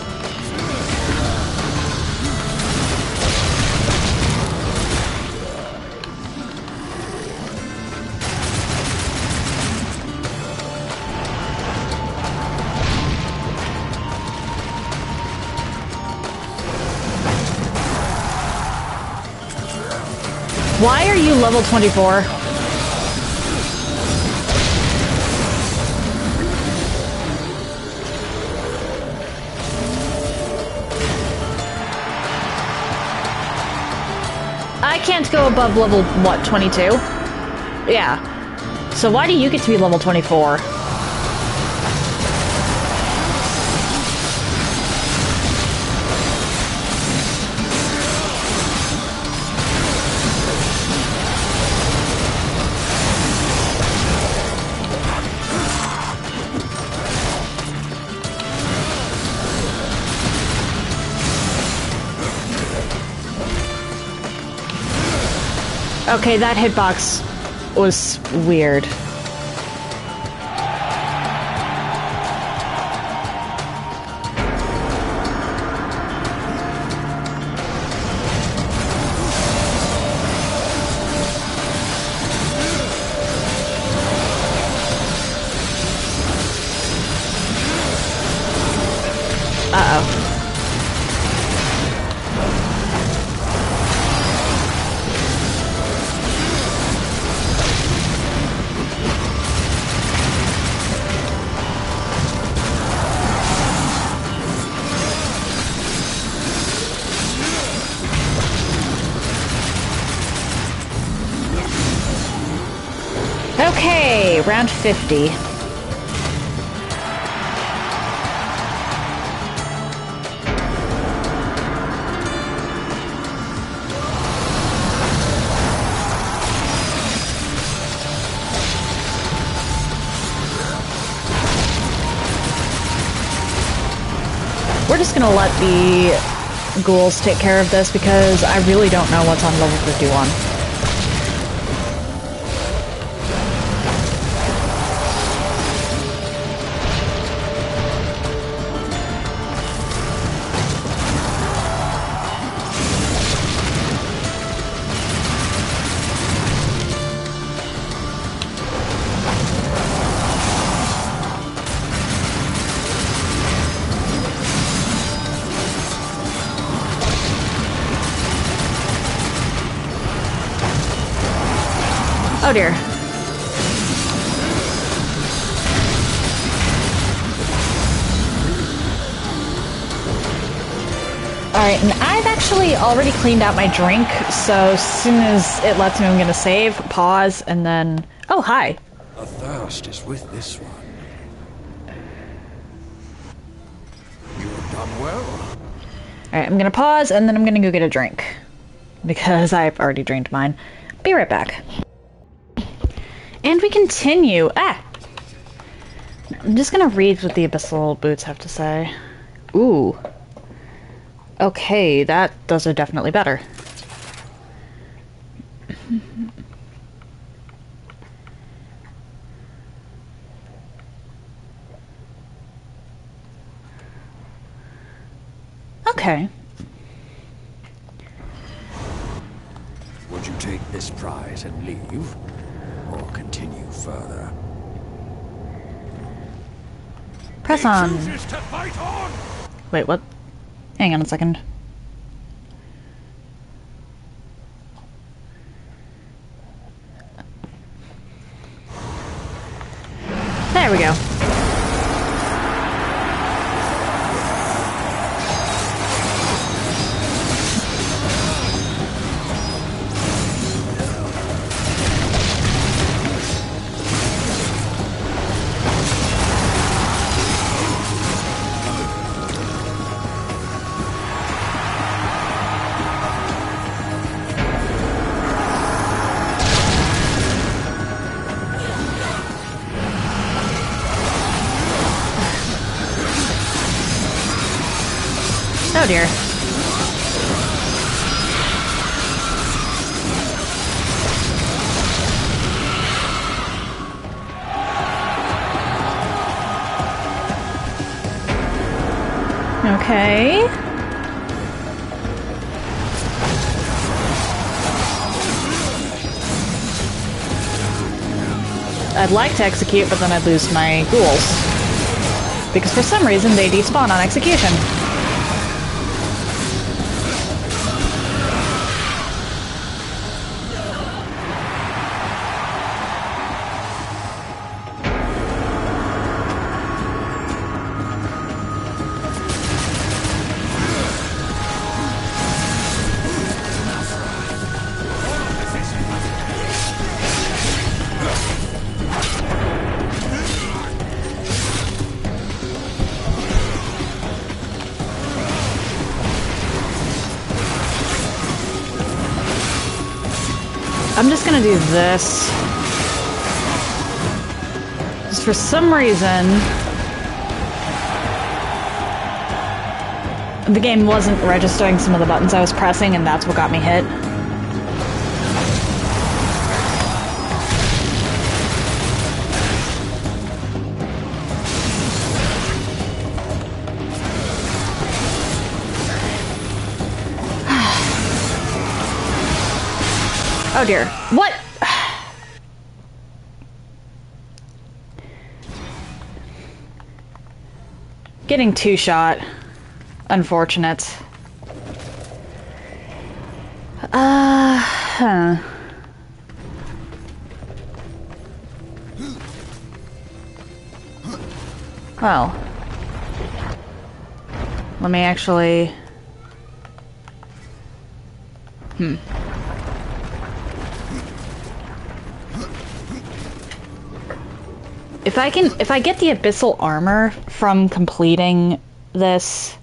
Speaker 1: Why are you level 24? I can't go above level, what, 22? Yeah. So why do you get to be level 24? Okay, that hitbox was weird. Uh-oh. Okay, round 50. We're just gonna let the ghouls take care of this because I really don't know what's on level 51. Oh dear. Alright, and I've actually already cleaned out my drink, so as soon as it lets me, I'm gonna save, pause, and then... Oh, hi.
Speaker 4: A thirst is with this one. You've done well.
Speaker 1: Alright, I'm gonna pause, and then I'm gonna go get a drink. Because I've already drained mine. Be right back. And we continue. I'm just gonna read what the Abyssal Boots have to say. Ooh. Okay, those are definitely better. Okay.
Speaker 4: Would you take this prize and leave? Or continue further?
Speaker 1: Press on.
Speaker 4: Chooses to fight on.
Speaker 1: Wait, what? Hang on a second. There we go. Oh dear. Okay. I'd like to execute, but then I'd lose my ghouls. Because for some reason they despawn on execution. I'm just gonna do this. Just for some reason, the game wasn't registering some of the buttons I was pressing, and that's what got me hit. Oh dear. What? Getting two-shot. Unfortunate. Huh. Well. Let me actually... If I get the abyssal armor from completing this,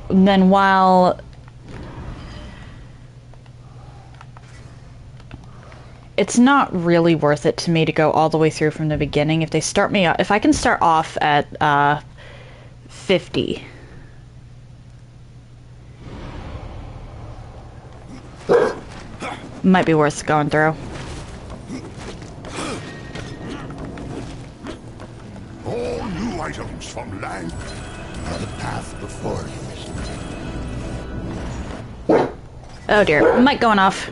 Speaker 1: then while it's not really worth it to me to go all the way through from the beginning, if I can start off at 50. Might be worth going through.
Speaker 3: All new items from land.
Speaker 2: The path before you.
Speaker 1: Oh dear, mic going off.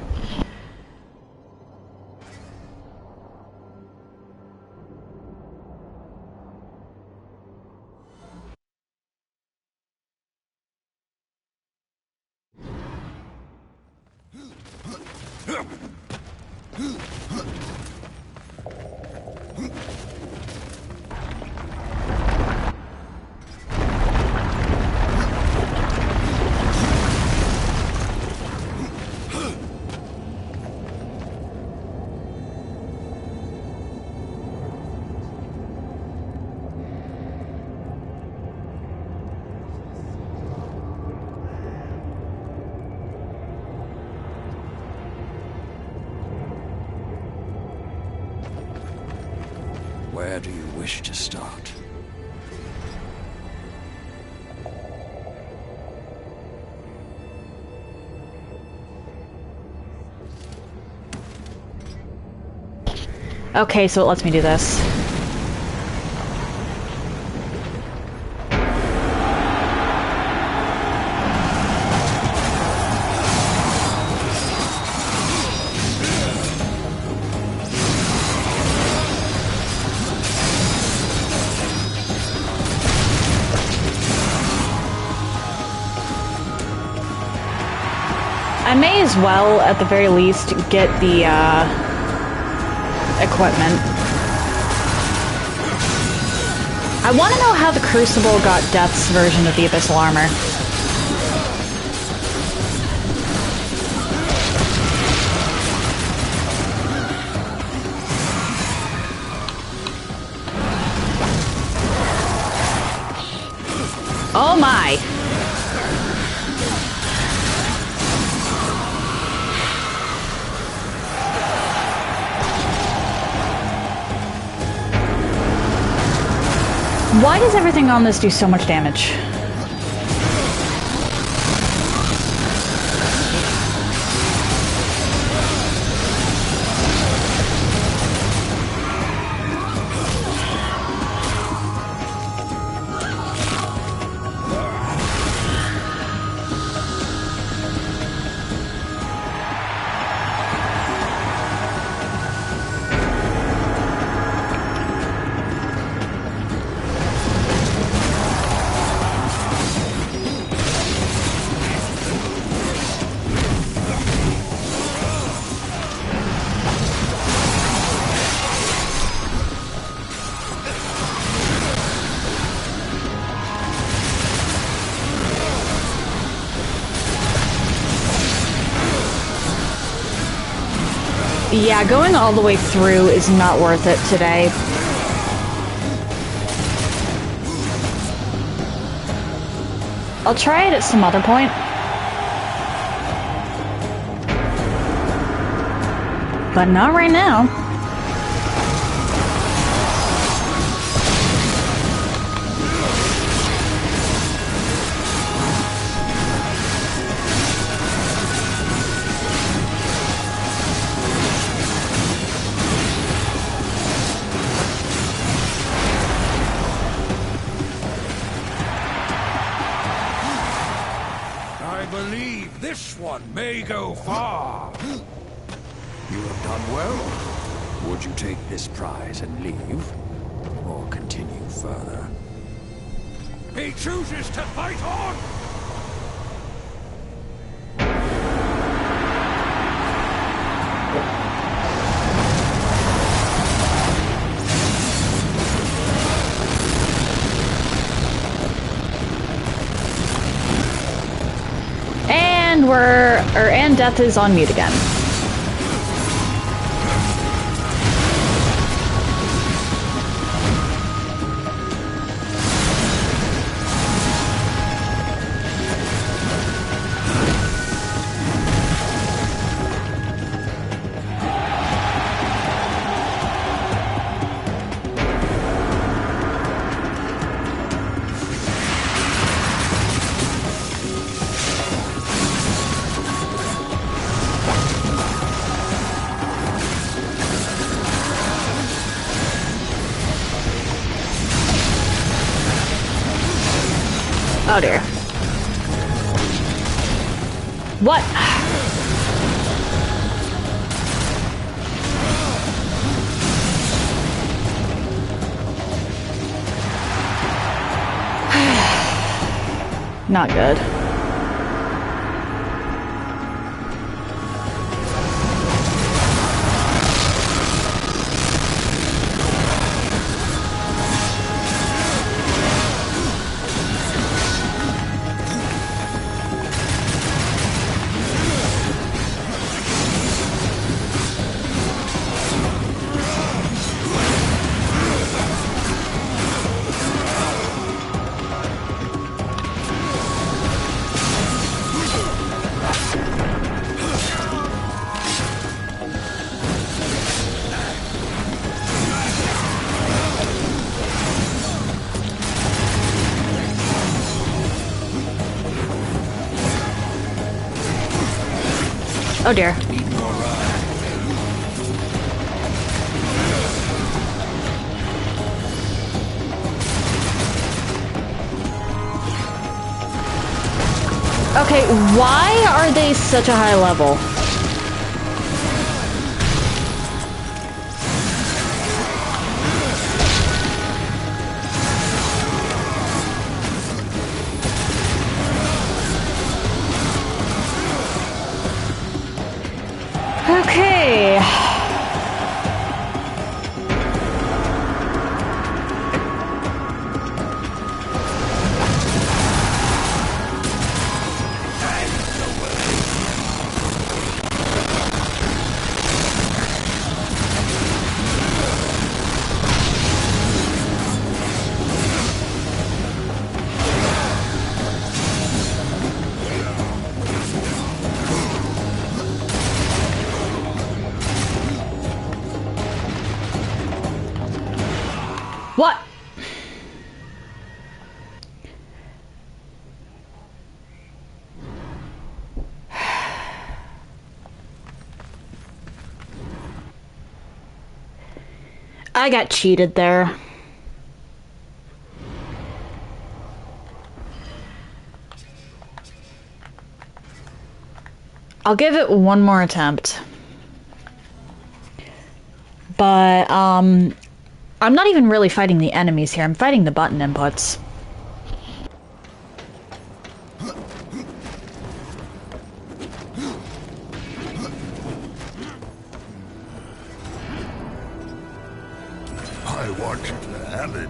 Speaker 4: Where do you wish to start?
Speaker 1: Okay, so it lets me do this. I may as well, at the very least, get the, equipment. I want to know how the Crucible got Death's version of the abyssal armor. Oh my! Why does everything on this do so much damage? Yeah, going all the way through is not worth it today. I'll try it at some other point. But not right now.
Speaker 4: I believe this one one may go far. You have done well. Would you take this prize and leave? Or continue further? He chooses to fight on!
Speaker 1: And Death is on mute again. Oh dear. What? Not good. Oh dear. Okay, why are they such a high level? Okay. What? I got cheated there. I'll give it one more attempt. But, I'm not even really fighting the enemies here. I'm fighting the button inputs.
Speaker 3: I want you to have it.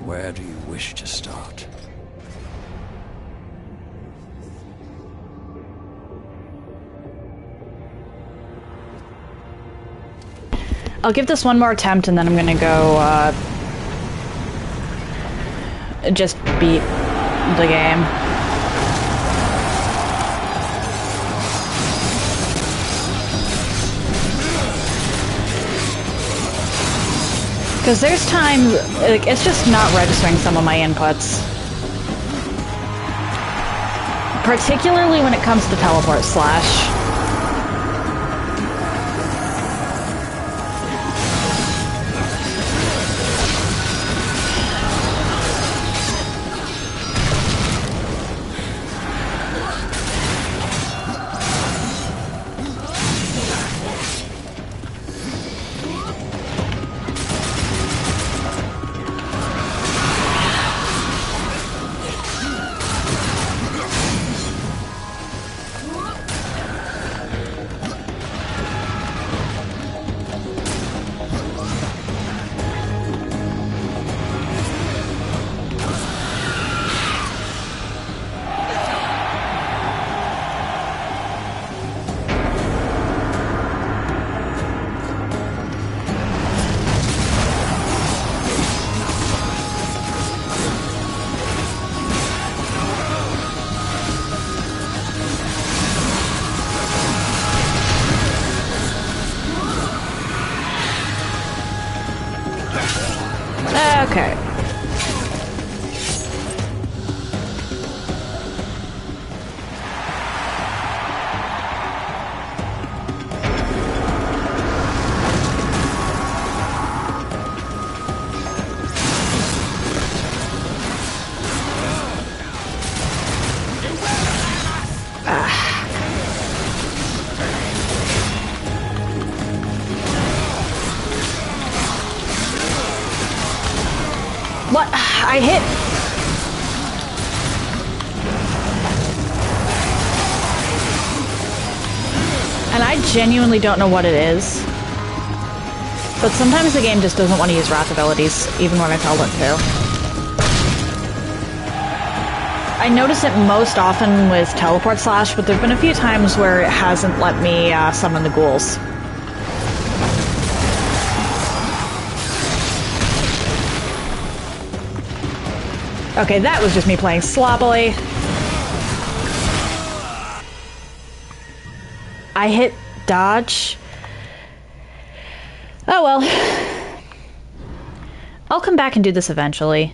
Speaker 4: Where do you wish to start?
Speaker 1: I'll give this one more attempt and then I'm gonna go, just beat the game. Because there's times, like, it's just not registering some of my inputs. Particularly when it comes to teleport slash. Okay. What? I hit. And I genuinely don't know what it is. But sometimes the game just doesn't want to use wrath abilities, even when I tell it to. I notice it most often with teleport slash, but there have been a few times where it hasn't let me summon the ghouls. Okay, that was just me playing sloppily. I hit dodge. Oh well. I'll come back and do this eventually.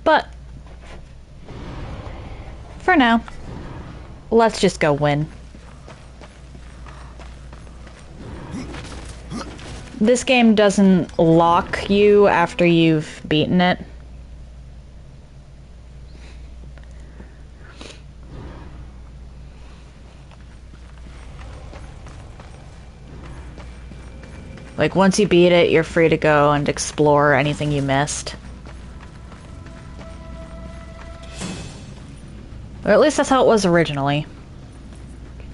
Speaker 1: But for now, let's just go win. This game doesn't lock you after you've beaten it. Like, once you beat it, you're free to go and explore anything you missed. Or at least that's how it was originally.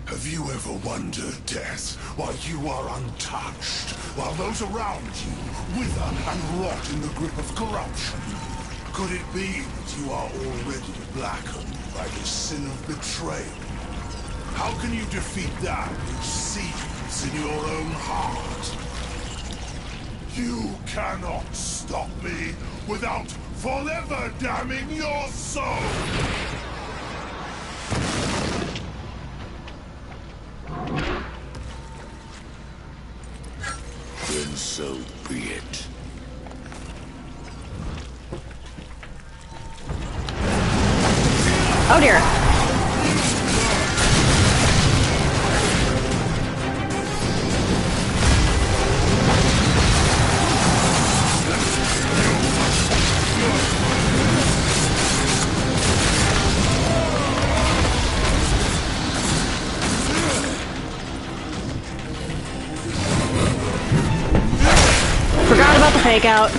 Speaker 3: Have you ever wondered, Death, why you are untouched, while those around you wither and rot in the grip of corruption? Could it be that you are already blackened by the sin of betrayal? How can you defeat that which seethes in your own heart? You cannot stop me without forever damning your soul! Then so be it.
Speaker 1: Oh dear. Forgot about the fake out.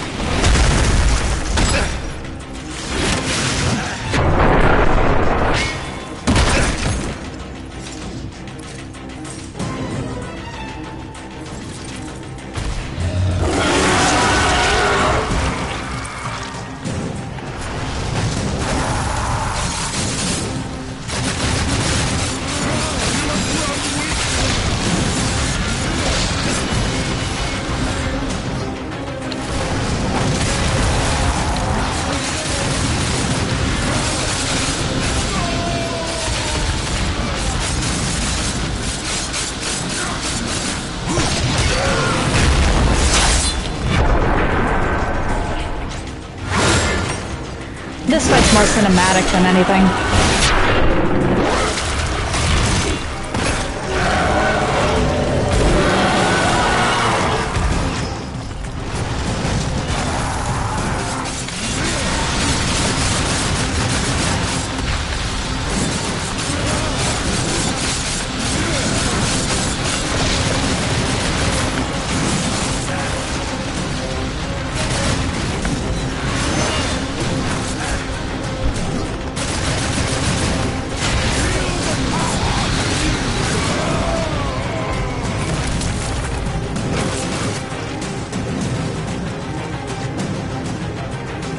Speaker 1: This fight's more cinematic than anything.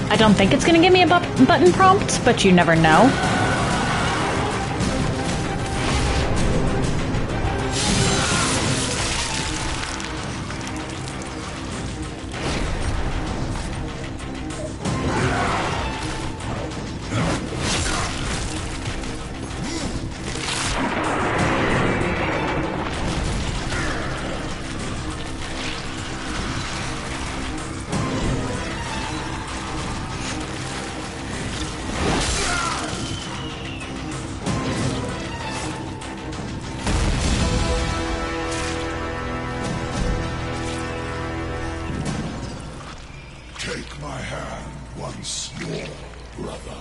Speaker 1: I don't think it's going to give me a button prompt, but you never know.
Speaker 3: Take my hand once more, brother.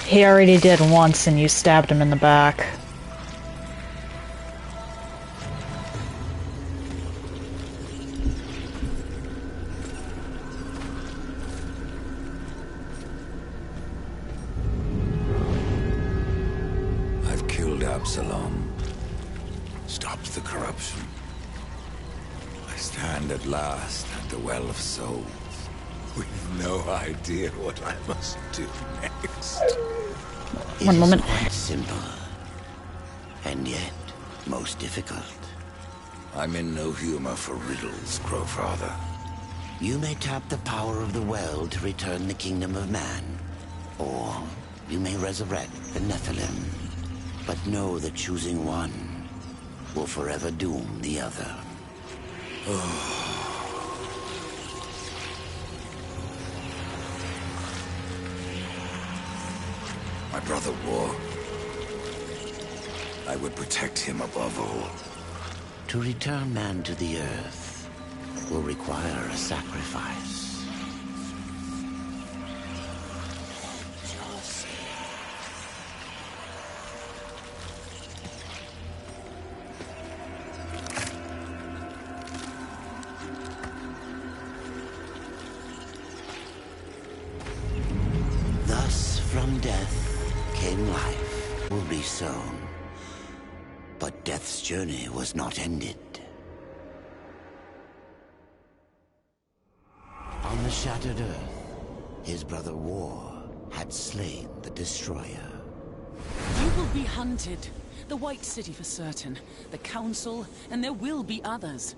Speaker 1: He already did once and you stabbed him in the back.
Speaker 2: Stopped the corruption. I stand at last at the Well of Souls, with no idea what I must do next.
Speaker 1: One moment.
Speaker 5: It is quite simple, and yet most difficult.
Speaker 2: I'm in no humor for riddles, Crowfather.
Speaker 5: You may tap the power of the well to return the kingdom of man, or you may resurrect the Nephilim. But know that choosing one will forever doom the other.
Speaker 2: My brother War. I would protect him above all.
Speaker 5: To return man to the earth will require a sacrifice. From death came life, will be sown. But death's journey was not ended. On the shattered earth, his brother War had slain the destroyer.
Speaker 6: You will be hunted. The White City for certain. The Council, and there will be others.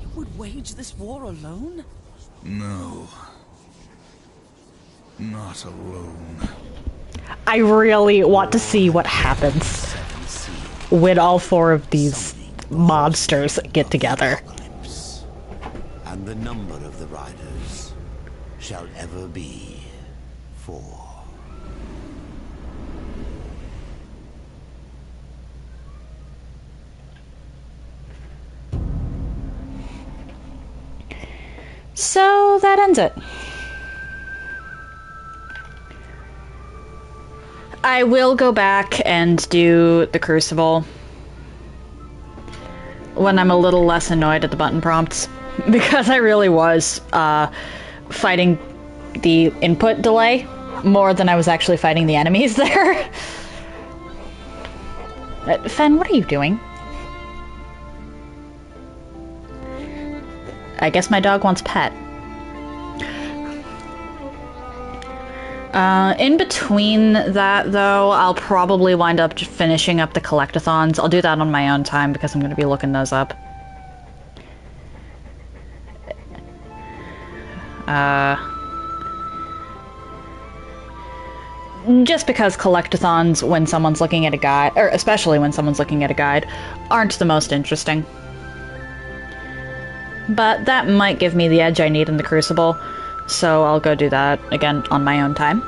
Speaker 6: You would wage this war alone?
Speaker 2: No. Not alone.
Speaker 1: I really want to see what happens when all four of these monsters get together.
Speaker 5: And the number of the riders shall ever be 4.
Speaker 1: So that ends it. I will go back and do the Crucible when I'm a little less annoyed at the button prompts, because I really was fighting the input delay more than I was actually fighting the enemies there. Fen, what are you doing? I guess my dog wants pet. In between that, though, I'll probably wind up just finishing up the collectathons. I'll do that on my own time because I'm going to be looking those up. Just because collectathons, when someone's looking at a guide, or especially when someone's looking at a guide, aren't the most interesting. but that might give me the edge I need in the Crucible, so I'll go do that again on my own time.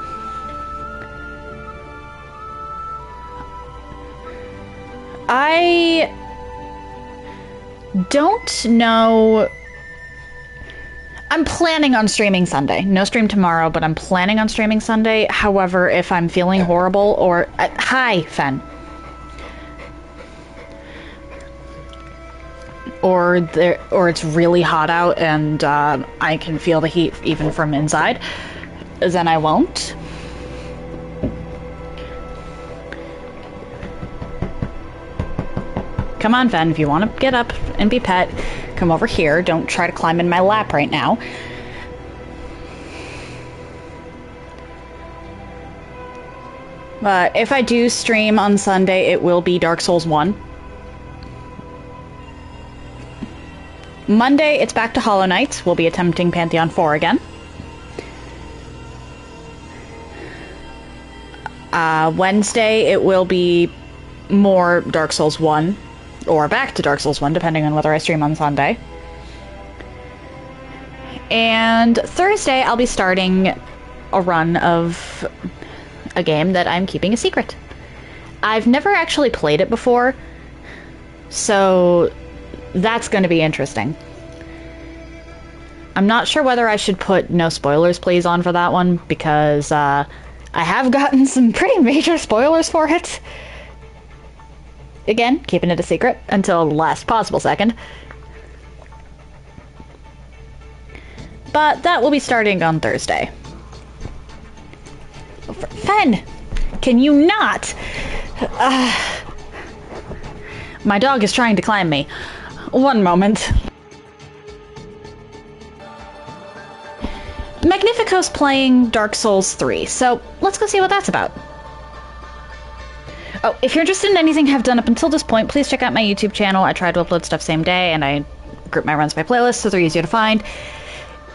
Speaker 1: I don't know. I'm planning on streaming Sunday. No stream tomorrow, but I'm planning on streaming Sunday. However, if I'm feeling horrible or... hi, Fen. Or it's really hot out and I can feel the heat even from inside, then I won't. Come on, Fen, if you want to get up and be pet, come over here. Don't try to climb in my lap right now. But if I do stream on Sunday, it will be Dark Souls 1. Monday, it's back to Hollow Knight. We'll be attempting Pantheon 4 again. Wednesday, it will be more Dark Souls 1. Or back to Dark Souls 1, depending on whether I stream on Sunday. And Thursday, I'll be starting a run of a game that I'm keeping a secret. I've never actually played it before, so that's going to be interesting. I'm not sure whether I should put no spoilers please on for that one, because I have gotten some pretty major spoilers for it. Again, keeping it a secret until the last possible second. But that will be starting on Thursday. Fen! Can you not? My dog is trying to climb me. One moment. Magnifico's playing Dark Souls 3, so let's go see what that's about. Oh, if you're interested in anything I've done up until this point, please check out my YouTube channel. I try to upload stuff same day, and I group my runs by playlist, so they're easier to find.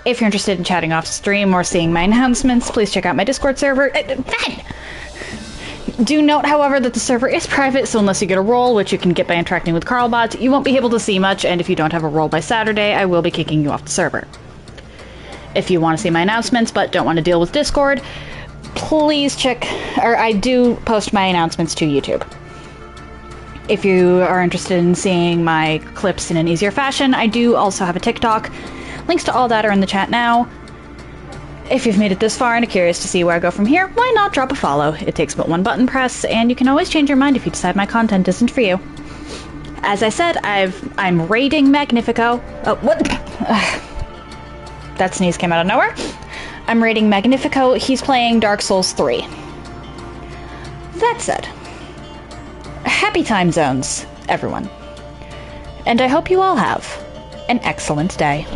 Speaker 1: If you're interested in chatting off stream or seeing my announcements, please check out my Discord server. Do note, however, that the server is private, so unless you get a role, which you can get by interacting with Carlbot, you won't be able to see much, and if you don't have a role by Saturday, I will be kicking you off the server. If you want to see my announcements but don't want to deal with Discord, please check, or I do post my announcements to YouTube. If you are interested in seeing my clips in an easier fashion, I do also have a TikTok. Links to all that are in the chat now. If you've made it this far and are curious to see where I go from here, why not drop a follow? It takes but one button press, and you can always change your mind if you decide my content isn't for you. As I said, I'm raiding Magnifico. Oh, what? That sneeze came out of nowhere. I'm raiding Magnifico. He's playing Dark Souls 3. That said, happy time zones, everyone. And I hope you all have an excellent day.